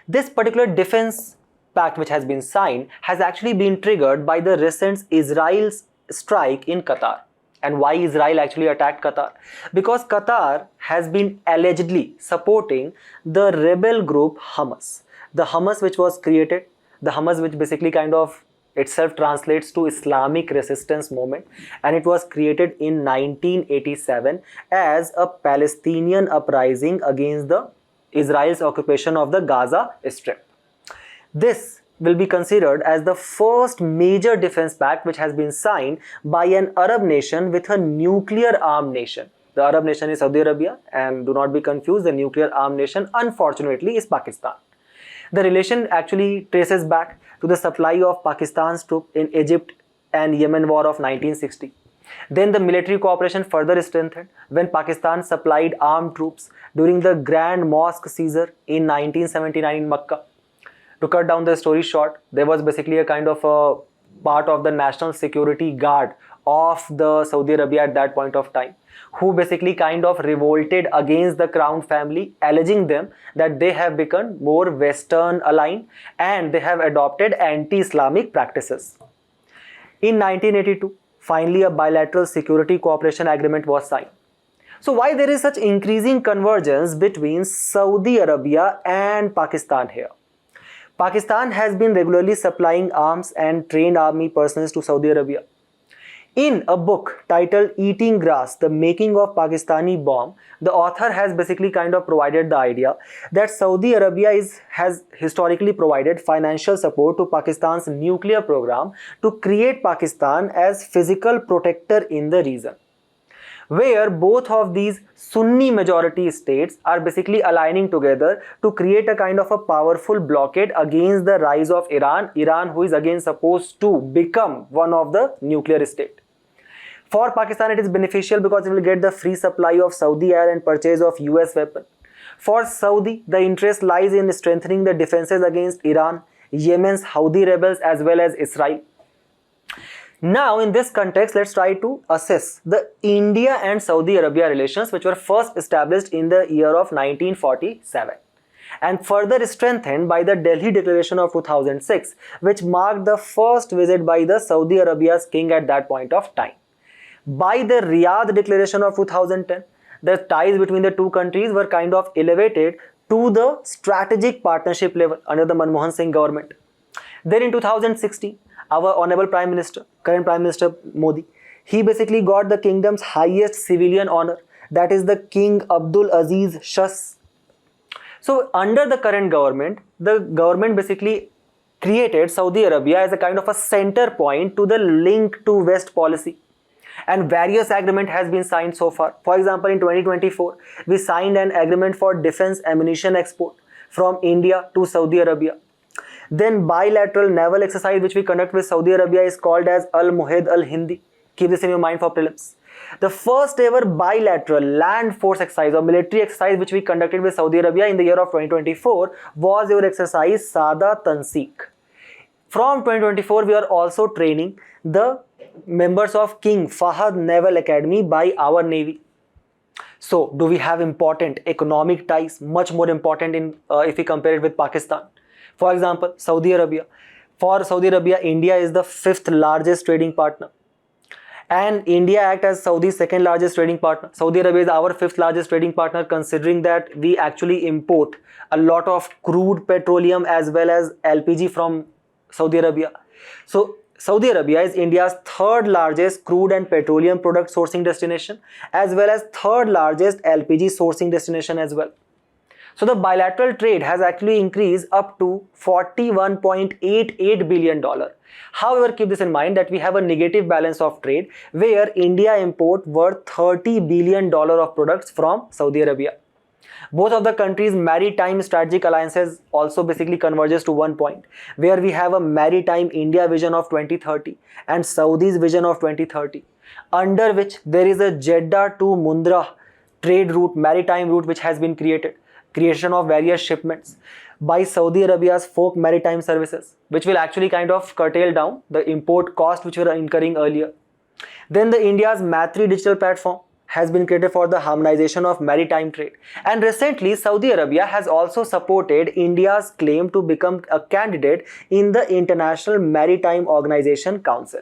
This particular defense pact which has been signed has actually been triggered by the recent Israel's strike in Qatar. And why Israel actually attacked Qatar? Because Qatar has been allegedly supporting the rebel group Hamas. The Hamas which was created, the Hamas which basically kind of itself translates to Islamic Resistance Movement, and it was created in 1987 as a Palestinian uprising against the Israel's occupation of the Gaza Strip. This will be considered as the first major defense pact which has been signed by an Arab nation with a nuclear armed nation. The Arab nation is Saudi Arabia, and do not be confused, the nuclear armed nation unfortunately is Pakistan. The relation actually traces back to the supply of Pakistan's troops in Egypt and Yemen war of 1960. Then the military cooperation further strengthened when Pakistan supplied armed troops during the Grand Mosque seizure in 1979 in Makkah. To cut down the story short, there was basically a kind of a part of the national security guard of the Saudi Arabia at that point of time, who basically kind of revolted against the crown family, alleging them that they have become more Western aligned and they have adopted anti-Islamic practices. In 1982, finally a bilateral security cooperation agreement was signed. So why there is such increasing convergence between Saudi Arabia and Pakistan here? Pakistan has been regularly supplying arms and trained army personnel to Saudi Arabia. In a book titled Eating Grass, The Making of Pakistani Bomb, the author has basically kind of provided the idea that Saudi Arabia has historically provided financial support to Pakistan's nuclear program to create Pakistan as physical protector in the region. where both of these Sunni majority states are basically aligning together to create a kind of a powerful blockade against the rise of Iran who is again supposed to become one of the nuclear state. For Pakistan, it is beneficial because it will get the free supply of Saudi oil and purchase of US weapon. For Saudi, the interest lies in strengthening the defenses against Iran, Yemen's Houthi rebels as well as Israel. Now, in this context, let's try to assess the India and Saudi Arabia relations, which were first established in the year of 1947 and further strengthened by the Delhi Declaration of 2006, which marked the first visit by the Saudi Arabia's king at that point of time. By the Riyadh Declaration of 2010, the ties between the two countries were kind of elevated to the strategic partnership level under the Manmohan Singh government. Then in 2016, our Honorable Prime Minister, current Prime Minister Modi, he basically got the kingdom's highest civilian honor, that is the King Abdul Aziz Shas. So under the current government, the government basically created Saudi Arabia as a kind of a center point to the link to West policy. And various agreement has been signed so far. For example, in 2024, we signed an agreement for defense ammunition export from India to Saudi Arabia. Then bilateral naval exercise which we conduct with Saudi Arabia is called as Al-Muhaid Al-Hindi. Keep this in your mind for prelims. The first ever bilateral land force exercise or military exercise which we conducted with Saudi Arabia in the year of 2024 was your exercise Sada Tanseek. From 2024, we are also training the members of King Fahad Naval Academy by our Navy. So, do we have important economic ties? Much more important in if we compare it with Pakistan. For example, Saudi Arabia. For Saudi Arabia, India is the 5th largest trading partner. And India acts as Saudi's 2nd largest trading partner. Saudi Arabia is our 5th largest trading partner, considering that we actually import a lot of crude petroleum as well as LPG from Saudi Arabia. So, Saudi Arabia is India's 3rd largest crude and petroleum product sourcing destination as well as 3rd largest LPG sourcing destination as well. So the bilateral trade has actually increased up to $41.88 billion. However, keep this in mind that we have a negative balance of trade where India import worth $30 billion of products from Saudi Arabia. Both of the countries' maritime strategic alliances also basically converges to one point where we have a maritime India vision of 2030 and Saudi's vision of 2030, under which there is a Jeddah to Mundra trade route, maritime route which has been created. Creation of various shipments by Saudi Arabia's folk maritime services, which will actually kind of curtail down the import cost which we were incurring earlier. Then the India's Matri digital platform has been created for the harmonization of maritime trade. And recently, Saudi Arabia has also supported India's claim to become a candidate in the International Maritime Organization Council.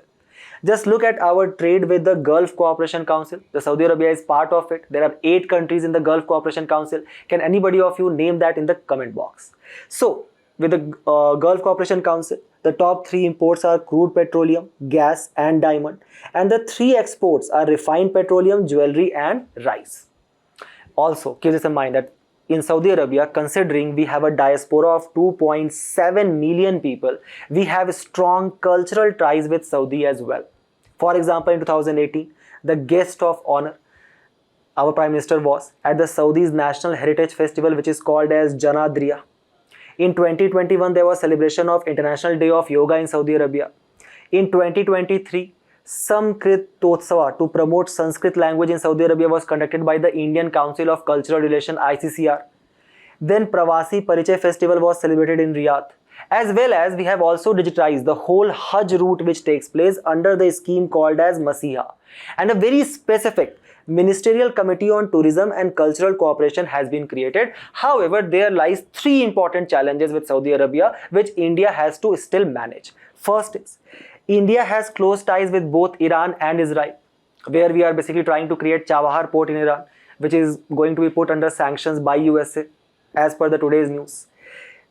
Just look at our trade with the Gulf Cooperation Council. The Saudi Arabia is part of it. There are 8 countries in the Gulf Cooperation Council. Can anybody of you name that in the comment box? So, with the Gulf Cooperation Council, the top 3 imports are crude petroleum, gas and diamond. And the 3 exports are refined petroleum, jewelry and rice. Also, keep this in mind that in Saudi Arabia, considering we have a diaspora of 2.7 million people, we have strong cultural ties with Saudi as well. For example, in 2018, the guest of honor, our Prime Minister was at the Saudi's National Heritage Festival which is called as Janadriya. In 2021, there was celebration of International Day of Yoga in Saudi Arabia. In 2023, Samskrit Totsava to promote Sanskrit language in Saudi Arabia was conducted by the Indian Council of Cultural Relations ICCR. Then Pravasi Parichay Festival was celebrated in Riyadh. As well as we have also digitized the whole Hajj route which takes place under the scheme called as Masiha. And a very specific Ministerial Committee on Tourism and Cultural Cooperation has been created. However, there lies 3 important challenges with Saudi Arabia which India has to still manage. First is, India has close ties with both Iran and Israel, where we are basically trying to create Chabahar port in Iran, which is going to be put under sanctions by USA as per the today's news.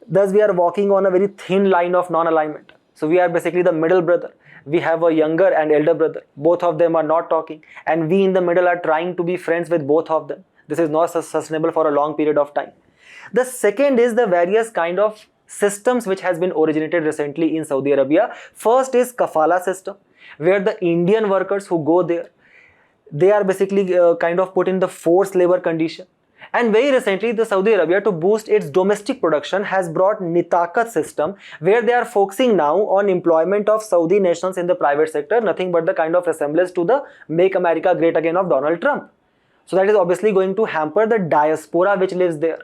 Thus, we are walking on a very thin line of non-alignment. So, we are basically the middle brother. We have a younger and elder brother. Both of them are not talking and we in the middle are trying to be friends with both of them. This is not sustainable for a long period of time. The second is the various kind of systems which has been originated recently in Saudi Arabia. First is Kafala system, where the Indian workers who go there, they are basically kind of put in the forced labor condition. And very recently, the Saudi Arabia, to boost its domestic production, has brought Nitakat system, where they are focusing now on employment of Saudi nationals in the private sector, nothing but the kind of resemblance to the Make America Great Again of Donald Trump. So that is obviously going to hamper the diaspora which lives there.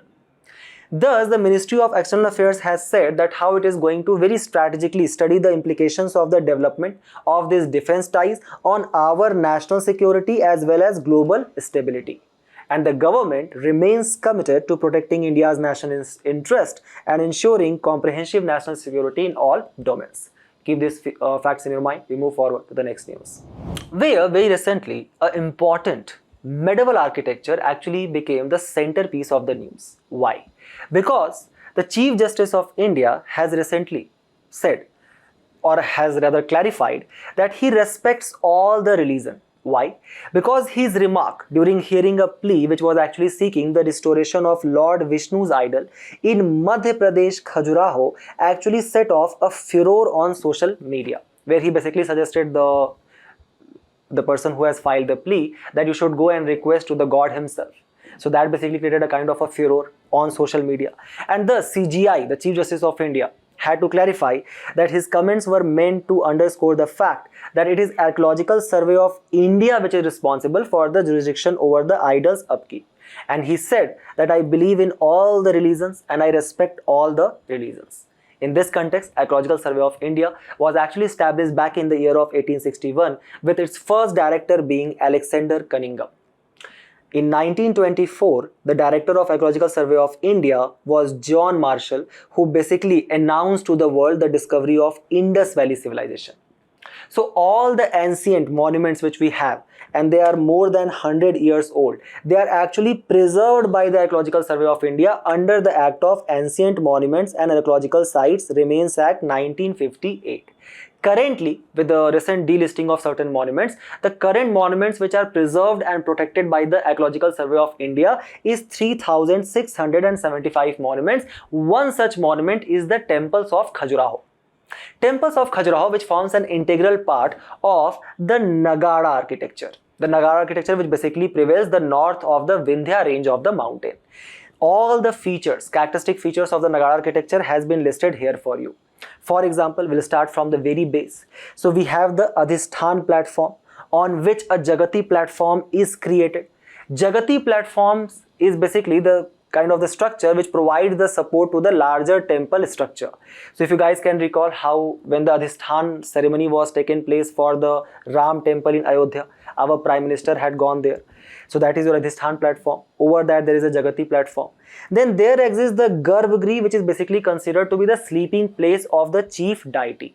Thus, the Ministry of External Affairs has said that how it is going to very strategically study the implications of the development of these defense ties on our national security as well as global stability. And the government remains committed to protecting India's national interest and ensuring comprehensive national security in all domains. Keep these facts in your mind. We move forward to the next news. Where very recently, an important medieval architecture actually became the centerpiece of the news. Why? Because the Chief Justice of India has recently said, or has rather clarified, that he respects all the religion. Why? Because his remark during hearing a plea which was actually seeking the restoration of Lord Vishnu's idol in Madhya Pradesh, Khajuraho, actually set off a furor on social media, where he basically suggested the person who has filed the plea that you should go and request to the God himself. So that basically created a kind of a furor on social media. And the CGI, the Chief Justice of India, had to clarify that his comments were meant to underscore the fact that it is Archaeological Survey of India which is responsible for the jurisdiction over the idol's upkeep. And he said that I believe in all the religions and I respect all the religions. In this context, Archaeological Survey of India was actually established back in the year of 1861 with its first director being Alexander Cunningham. In 1924, the director of Archaeological Survey of India was John Marshall, who basically announced to the world the discovery of Indus Valley civilization. So all the ancient monuments which we have, and they are more than 100 years old, they are actually preserved by the Archaeological Survey of India under the Act of Ancient Monuments and Archaeological Sites Remains Act 1958. Currently, with the recent delisting of certain monuments, the current monuments which are preserved and protected by the Archaeological Survey of India is 3,675 monuments. One such monument is the Temples of Khajuraho. Temples of Khajuraho, which forms an integral part of the Nagara architecture. The Nagara architecture which basically prevails the north of the Vindhya range of the mountain. All the features, characteristic features of the Nagara architecture has been listed here for you. For example, we'll start from the very base. So we have the Adhisthan platform on which a Jagati platform is created. Jagati platforms is basically the kind of the structure which provides the support to the larger temple structure. So if you guys can recall how when the Adhisthan ceremony was taken place for the Ram temple in Ayodhya, our Prime Minister had gone there. So that is your Adhisthan platform. Over that there is a Jagati platform. Then there exists the Garbhagriha, which is basically considered to be the sleeping place of the chief deity.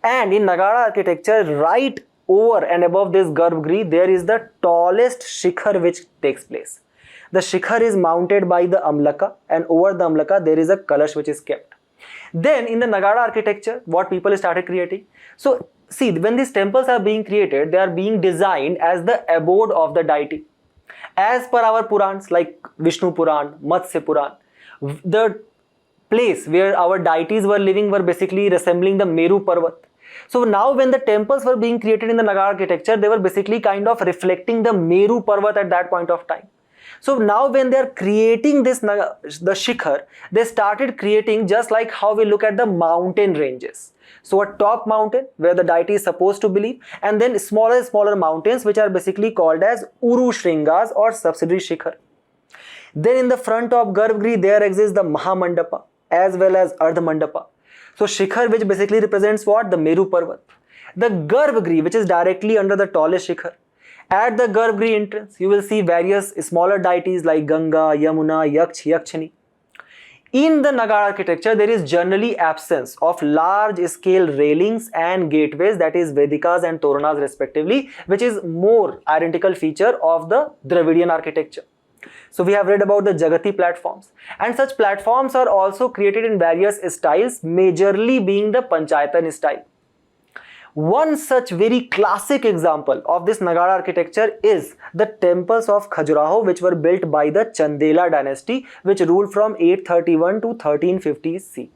And in Nagara architecture, right over and above this Garbhagriha, there is the tallest shikhar which takes place. The shikhar is mounted by the Amlaka, and over the Amlaka there is a Kalash which is kept. Then in the Nagara architecture, what people started creating. So see, when these temples are being created, they are being designed as the abode of the deity. As per our Purans like Vishnu Puran, Matsya Puran, the place where our deities were living were basically resembling the Meru Parvat. So now when the temples were being created in the Nagara architecture, they were basically kind of reflecting the Meru Parvat at that point of time. So now when they are creating this, the shikhar, they started creating just like how we look at the mountain ranges. So a top mountain where the deity is supposed to believe, and then smaller mountains which are basically called as Uru Shringas or subsidiary shikhar. Then in the front of Garbhagriha there exists the Mahamandapa as well as Ardha Mandapa. So shikhar which basically represents what? The Meru Parvat. The Garbhagriha which is directly under the tallest shikhar. At the Garbhagriha entrance you will see various smaller deities like Ganga, Yamuna, Yaksh, Yakshani. In the Nagara architecture, there is generally absence of large-scale railings and gateways, that is Vedikas and Toranas respectively, which is more identical feature of the Dravidian architecture. So we have read about the Jagati platforms, and such platforms are also created in various styles, majorly being the Panchayatan style. One such very classic example of this Nagara architecture is the temples of Khajuraho, which were built by the Chandela dynasty, which ruled from 831 to 1350 C.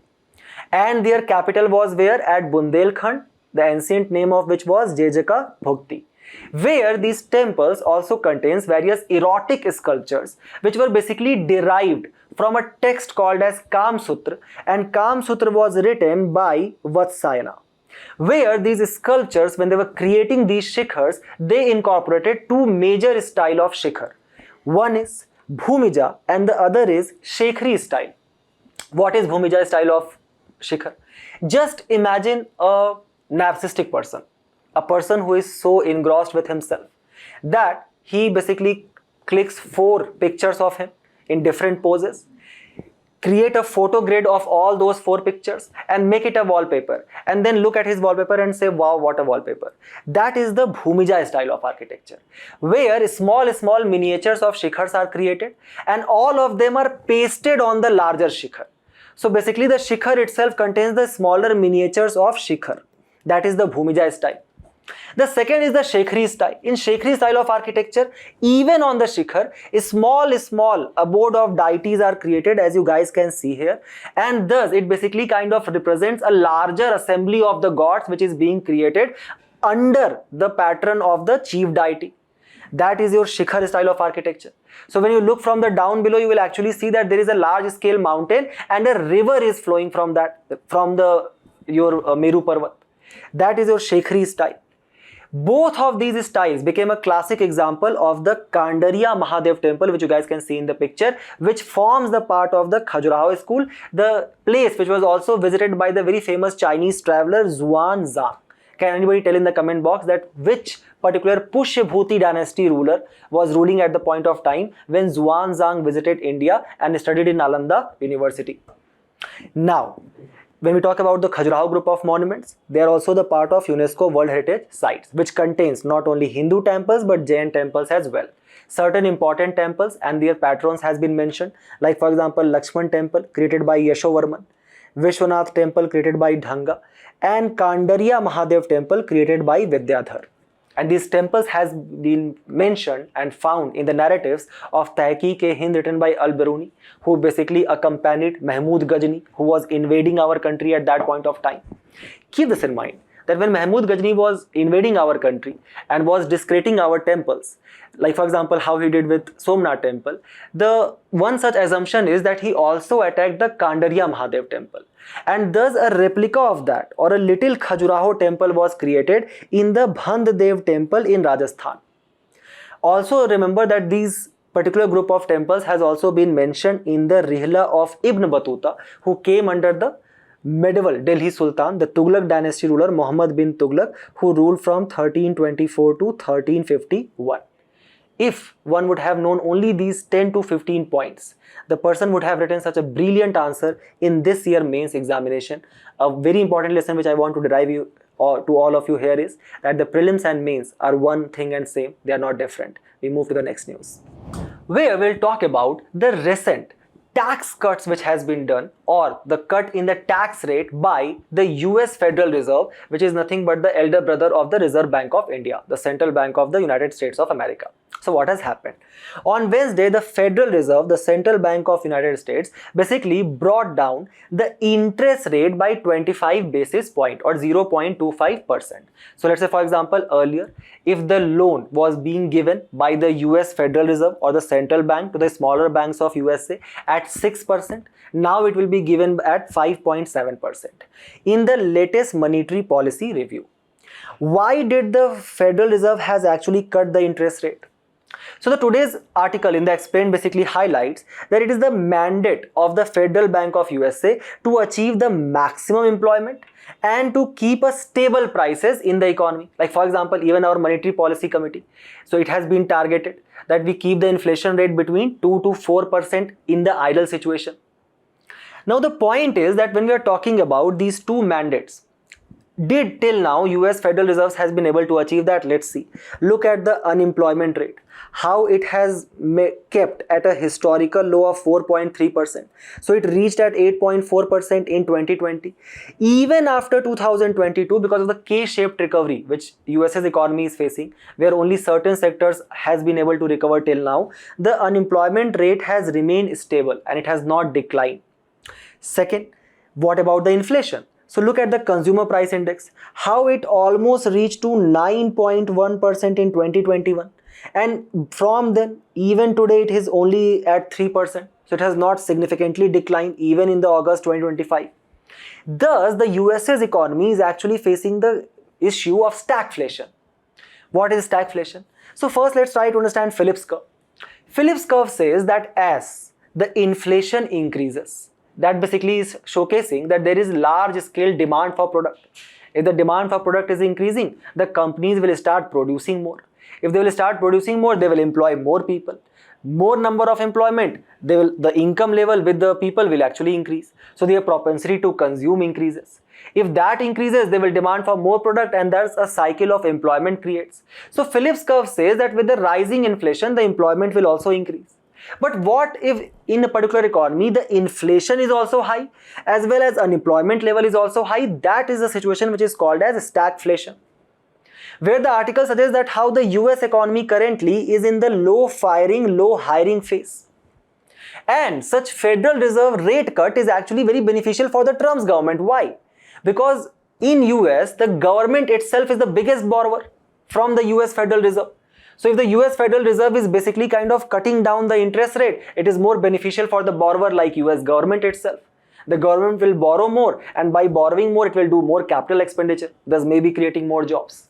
And their capital was where? At Bundelkhand, the ancient name of which was Jejaka Bhukti. where these temples also contains various erotic sculptures which were basically derived from a text called as Kam Sutra, and Kam Sutra was written by Vatsayana, where these sculptures, when they were creating these shikhars, they incorporated two major style of shikhar. One is Bhumija and the other is Shekhri style. What is Bhumija style of shikhar? Just imagine a narcissistic person, a person who is so engrossed with himself that he basically clicks 4 pictures of him in different poses, create a photo grid of all those 4 pictures and make it a wallpaper, and then look at his wallpaper and say, wow, what a wallpaper. That is the Bhumija style of architecture, where small miniatures of shikhars are created and all of them are pasted on the larger shikhar. So basically the shikhar itself contains the smaller miniatures of shikhar. That is the Bhumija style. The second is the Shekhri style. In Shekhri style of architecture, even on the shikhar, small abode of deities are created, as you guys can see here, and thus it basically kind of represents a larger assembly of the gods which is being created under the pattern of the chief deity. That is your shikhar style of architecture. So when you look from the down below, you will actually see that there is a large scale mountain and a river is flowing from your Meru Parvat. That is your Shekhri style. Both of these styles became a classic example of the Kandariya Mahadev temple, which you guys can see in the picture, which forms the part of the Khajuraho school, the place which was also visited by the very famous Chinese traveler Xuanzang. Can anybody tell in the comment box that which particular Pushyabhuti dynasty ruler was ruling at the point of time when Xuanzang visited India and studied in Nalanda University? Now, when we talk about the Khajuraho group of monuments, they are also the part of UNESCO World Heritage Sites, which contains not only Hindu temples but Jain temples as well. Certain important temples and their patrons has been mentioned, like for example Lakshman temple created by Yashovarman, Vishwanath temple created by Dhanga, and Kandariya Mahadev temple created by Vidyadhar. And these temples has been mentioned and found in the narratives of Tahqiq-e-Hind written by Al-Biruni, who basically accompanied Mahmud Ghazni, who was invading our country at that point of time. Keep this in mind, that when Mahmud Ghazni was invading our country and was discrediting our temples, like for example how he did with Somnath temple, the one such assumption is that he also attacked the Kandariya Mahadev temple. And thus a replica of that, or a little Khajuraho temple, was created in the Bhanddev temple in Rajasthan. Also remember that these particular group of temples has also been mentioned in the Rihla of Ibn Battuta, who came under the medieval Delhi Sultan, the Tughlaq dynasty ruler Muhammad bin Tughlaq, who ruled from 1324 to 1351. If one would have known only these 10 to 15 points, the person would have written such a brilliant answer in this year mains examination. A very important lesson which I want to derive you or to all of you here is that the prelims and mains are one thing and same. They are not different. We move to the next news, where we'll talk about the recent tax cuts which has been done, or the cut in the tax rate by the US Federal Reserve, which is nothing but the elder brother of the Reserve Bank of India, the Central Bank of the United States of America. So what has happened? On Wednesday, the Federal Reserve, the Central Bank of United States, basically brought down the interest rate by 25 basis point or 0.25%. So let's say for example earlier, if the loan was being given by the US Federal Reserve or the Central Bank to the smaller banks of USA at 6%, now it will be given at 5.7% in the latest monetary policy review. Why did the Federal Reserve has actually cut the interest rate? So the today's article in the Explained basically highlights that it is the mandate of the Federal Bank of USA to achieve the maximum employment and to keep a stable prices in the economy. Like for example, even our monetary policy committee. So it has been targeted that we keep the inflation rate between 2 to 4% in the ideal situation. Now the point is that when we are talking about these two mandates, did till now US Federal Reserve has been able to achieve that? Let's see. Look at the unemployment rate, how it has kept at a historical low of 4.3%. So it reached at 8.4% in 2020. Even after 2022, because of the K-shaped recovery which US's economy is facing, where only certain sectors has been able to recover till now, the unemployment rate has remained stable and it has not declined. Second, what about the inflation? So look at the consumer price index, how it almost reached to 9.1% in 2021. And from then, even today, it is only at 3%. So it has not significantly declined even in the August 2025. Thus, the USA's economy is actually facing the issue of stagflation. What is stagflation? So first, let's try to understand Phillips curve. Phillips curve says that as the inflation increases, that basically is showcasing that there is large scale demand for product. If the demand for product is increasing, the companies will start producing more. If they will start producing more, they will employ more people. More number of employment, the income level with the people will actually increase. So their propensity to consume increases. If that increases, they will demand for more product, and thus a cycle of employment creates. So Phillips curve says that with the rising inflation, the employment will also increase. But what if in a particular economy, the inflation is also high as well as unemployment level is also high? That is the situation which is called as stagflation, where the article suggests that how the US economy currently is in the low hiring phase. And such Federal Reserve rate cut is actually very beneficial for the Trump's government. Why? Because in US, the government itself is the biggest borrower from the US Federal Reserve. So if the US Federal Reserve is basically kind of cutting down the interest rate, it is more beneficial for the borrower like US government itself. The government will borrow more, and by borrowing more, it will do more capital expenditure, thus maybe creating more jobs.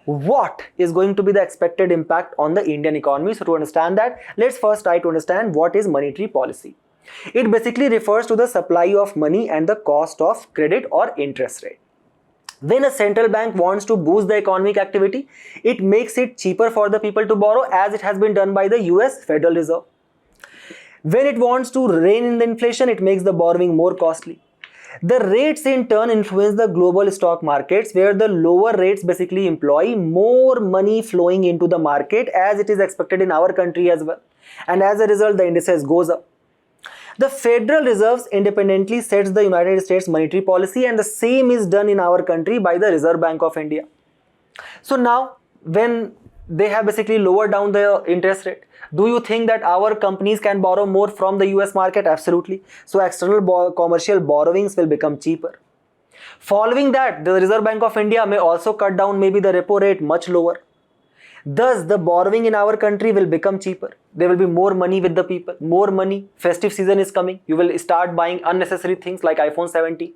What is going to be the expected impact on the Indian economy? So to understand that, let's first try to understand what is monetary policy. It basically refers to the supply of money and the cost of credit or interest rate. When a central bank wants to boost the economic activity, it makes it cheaper for the people to borrow, as it has been done by the US Federal Reserve. When it wants to rein in the inflation, it makes the borrowing more costly. The rates in turn influence the global stock markets, where the lower rates basically employ more money flowing into the market, as it is expected in our country as well. And as a result, the indices goes up. The Federal Reserve independently sets the United States monetary policy, and the same is done in our country by the Reserve Bank of India. So now, when they have basically lowered down the interest rate, do you think that our companies can borrow more from the US market? Absolutely. So external commercial borrowings will become cheaper. Following that, the Reserve Bank of India may also cut down maybe the repo rate much lower. Thus, the borrowing in our country will become cheaper. There will be more money with the people, more money. Festive season is coming. You will start buying unnecessary things like iPhone 17,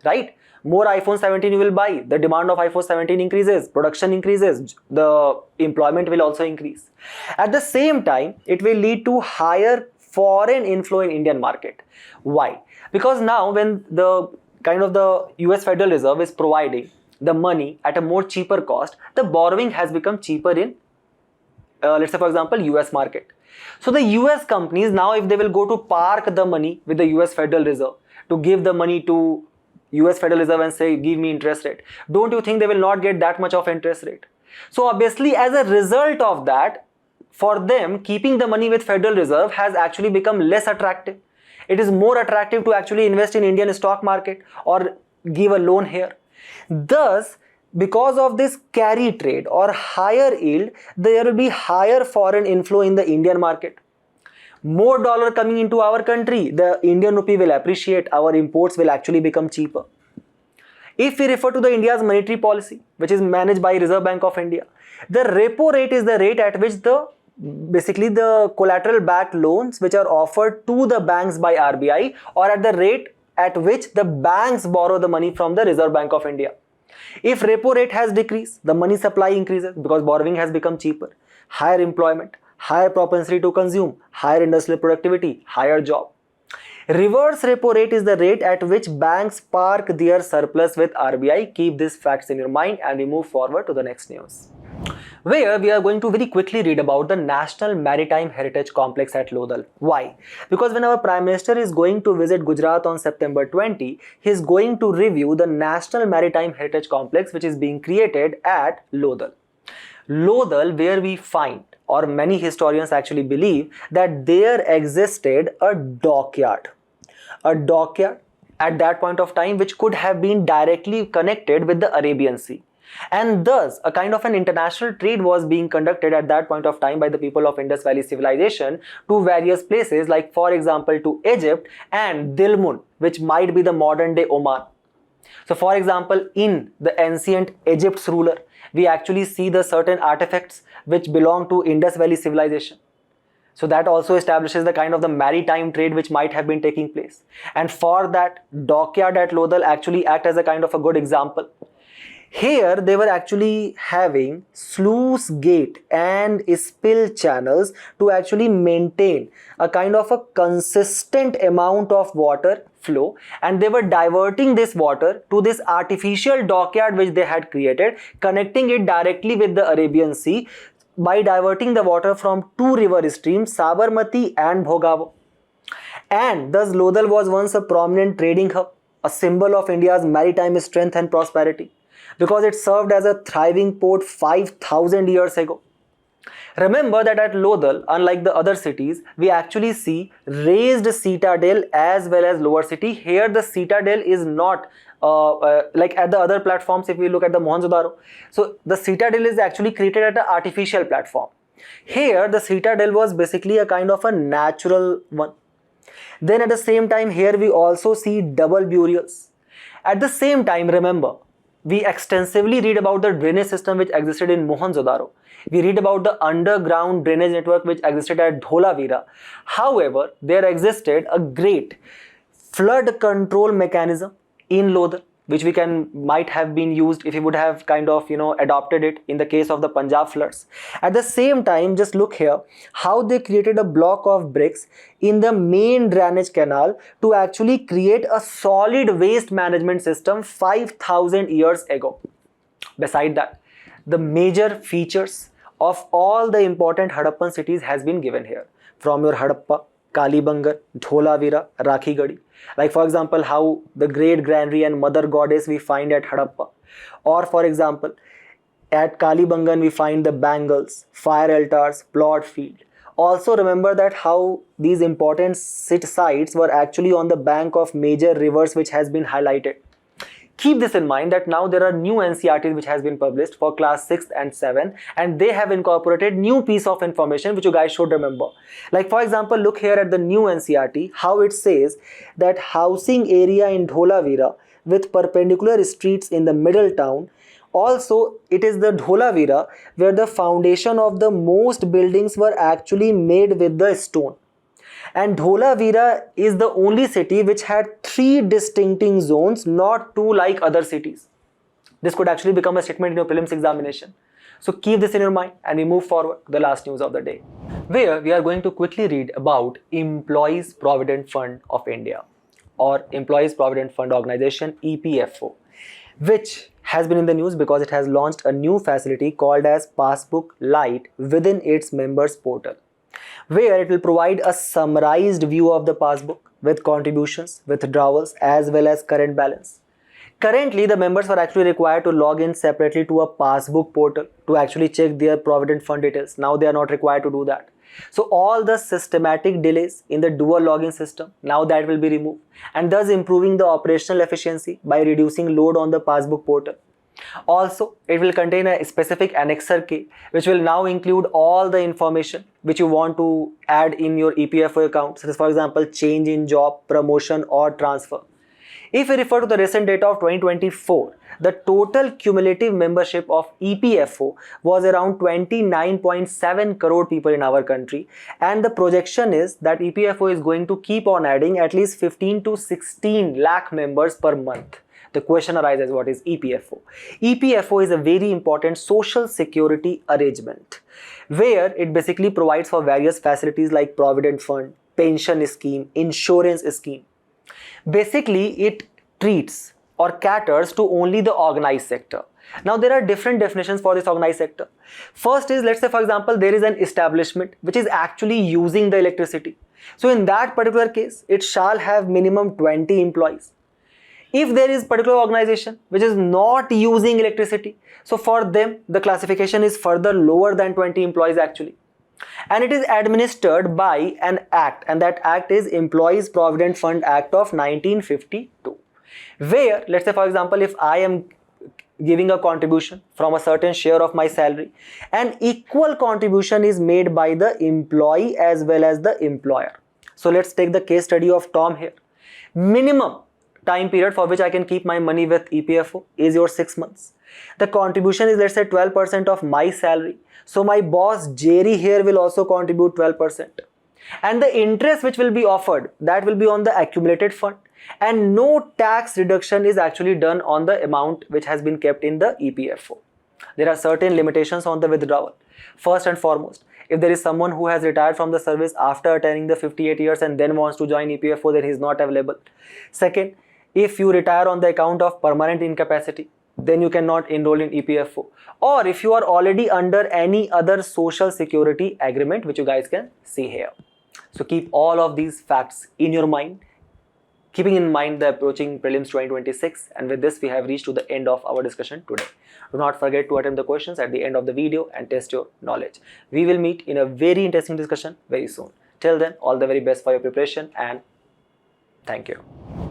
right? More iPhone 17 you will buy. The demand of iPhone 17 increases, production increases, the employment will also increase. At the same time, it will lead to higher foreign inflow in Indian market. Why? Because now when the US Federal Reserve is providing the money at a more cheaper cost, the borrowing has become cheaper in, let's say for example, US market. So the US companies now, if they will go to park the money with the US Federal Reserve to give the money to US Federal Reserve and say, give me interest rate, don't you think they will not get that much of interest rate? So obviously, as a result of that, for them, keeping the money with Federal Reserve has actually become less attractive. It is more attractive to actually invest in Indian stock market or give a loan here. Thus, because of this carry trade or higher yield, there will be higher foreign inflow in the Indian market. More dollar coming into our country, the Indian rupee will appreciate, our imports will actually become cheaper. If we refer to the India's monetary policy, which is managed by Reserve Bank of India, the repo rate is the rate at which basically the collateral backed loans which are offered to the banks by RBI, or at the rate at which the banks borrow the money from the Reserve Bank of India. If repo rate has decreased, the money supply increases because borrowing has become cheaper. Higher employment, higher propensity to consume, higher industrial productivity, higher job. Reverse repo rate is the rate at which banks park their surplus with RBI. Keep these facts in your mind, and we move forward to the next news, where we are going to very quickly read about the National Maritime Heritage Complex at Lodhal. Why? Because when our Prime Minister is going to visit Gujarat on September 20, he is going to review the National Maritime Heritage Complex which is being created at Lodhal. Lodhal, where we find, or many historians actually believe, that there existed a dockyard. A dockyard at that point of time which could have been directly connected with the Arabian Sea. And thus, a kind of an international trade was being conducted at that point of time by the people of Indus Valley civilization to various places, like for example to Egypt and Dilmun, which might be the modern day Oman. So for example, in the ancient Egypt's ruler, we actually see the certain artifacts which belong to Indus Valley civilization. So that also establishes the kind of the maritime trade which might have been taking place. And for that, dockyard at Lodhal actually act as a kind of a good example. Here they were actually having sluice gate and spill channels to actually maintain a kind of a consistent amount of water flow, and they were diverting this water to this artificial dockyard which they had created, connecting it directly with the Arabian Sea by diverting the water from two river streams, Sabarmati and Bhogavo. And thus Lodhal was once a prominent trading hub, a symbol of India's maritime strength and prosperity, because it served as a thriving port 5,000 years ago. Remember that at Lodhal, unlike the other cities, we actually see raised citadel as well as lower city. Here the citadel is not like at the other platforms. If we look at the Mohenjo-daro, so the citadel is actually created at an artificial platform. Here the citadel was basically a kind of a natural one. Then at the same time, here we also see double burials. At the same time, remember, we extensively read about the drainage system which existed in Mohenjo-daro. We read about the underground drainage network which existed at Dholavira. However, there existed a great flood control mechanism in Lodhal, which might have been used if we would have kind of adopted it in the case of the Punjab floods. At the same time, just look here how they created a block of bricks in the main drainage canal to actually create a solid waste management system 5,000 years ago. Beside that, the major features of all the important Harappan cities has been given here, from your Harappa, Kalibangar, Dholavira, Rakhigadi. Like for example, how the great granary and mother goddess we find at Harappa. Or for example, at Kalibangan we find the bangles, fire altars, plot field. Also remember that how these important sites were actually on the bank of major rivers which has been highlighted. Keep this in mind that now there are new NCERTs which has been published for class 6 and 7, and they have incorporated new piece of information which you guys should remember. Like for example, look here at the new NCERT, how it says that housing area in Dholavira with perpendicular streets in the middle town. Also, it is the Dholavira where the foundation of the most buildings were actually made with the stone. And Dholavira is the only city which had 3 distincting zones, not 2 like other cities. This could actually become a statement in your prelims examination. So keep this in your mind and we move forward to the last news of the day, where we are going to quickly read about Employees Provident Fund of India, or Employees Provident Fund Organization, EPFO, which has been in the news because it has launched a new facility called as Passbook Lite within its members portal, where it will provide a summarized view of the passbook with contributions, withdrawals as well as current balance. Currently, the members were actually required to log in separately to a passbook portal to actually check their provident fund details. Now they are not required to do that. So all the systematic delays in the dual login system, now that will be removed, and thus improving the operational efficiency by reducing load on the passbook portal. Also, it will contain a specific annexer key which will now include all the information which you want to add in your EPFO account, such as for example change in job, promotion or transfer. If we refer to the recent data of 2024, the total cumulative membership of EPFO was around 29.7 crore people in our country, and the projection is that EPFO is going to keep on adding at least 15 to 16 lakh members per month. The question arises, what is EPFO? EPFO is a very important social security arrangement where it basically provides for various facilities like provident fund, pension scheme, insurance scheme. Basically, it treats or caters to only the organized sector. Now, there are different definitions for this organized sector. First is, let's say for example, there is an establishment which is actually using the electricity. So in that particular case, it shall have minimum 20 employees. If there is particular organization which is not using electricity, so for them the classification is further lower than 20 employees actually. And it is administered by an act, and that act is Employees Provident Fund Act of 1952, where let's say for example if I am giving a contribution from a certain share of my salary, an equal contribution is made by the employee as well as the employer. So let's take the case study of Tom here. Minimum time period for which I can keep my money with EPFO is your 6 months. The contribution is, let's say, 12% of my salary. So my boss Jerry here will also contribute 12%. And the interest which will be offered, that will be on the accumulated fund. And no tax reduction is actually done on the amount which has been kept in the EPFO. There are certain limitations on the withdrawal. First and foremost, if there is someone who has retired from the service after attaining the 58 years and then wants to join EPFO, then he is not available. Second, if you retire on the account of permanent incapacity, then you cannot enroll in EPFO. Or if you are already under any other social security agreement, which you guys can see here. So keep all of these facts in your mind, keeping in mind the approaching prelims 2026. And with this, we have reached to the end of our discussion today. Do not forget to attempt the questions at the end of the video and test your knowledge. We will meet in a very interesting discussion very soon. Till then, all the very best for your preparation and thank you.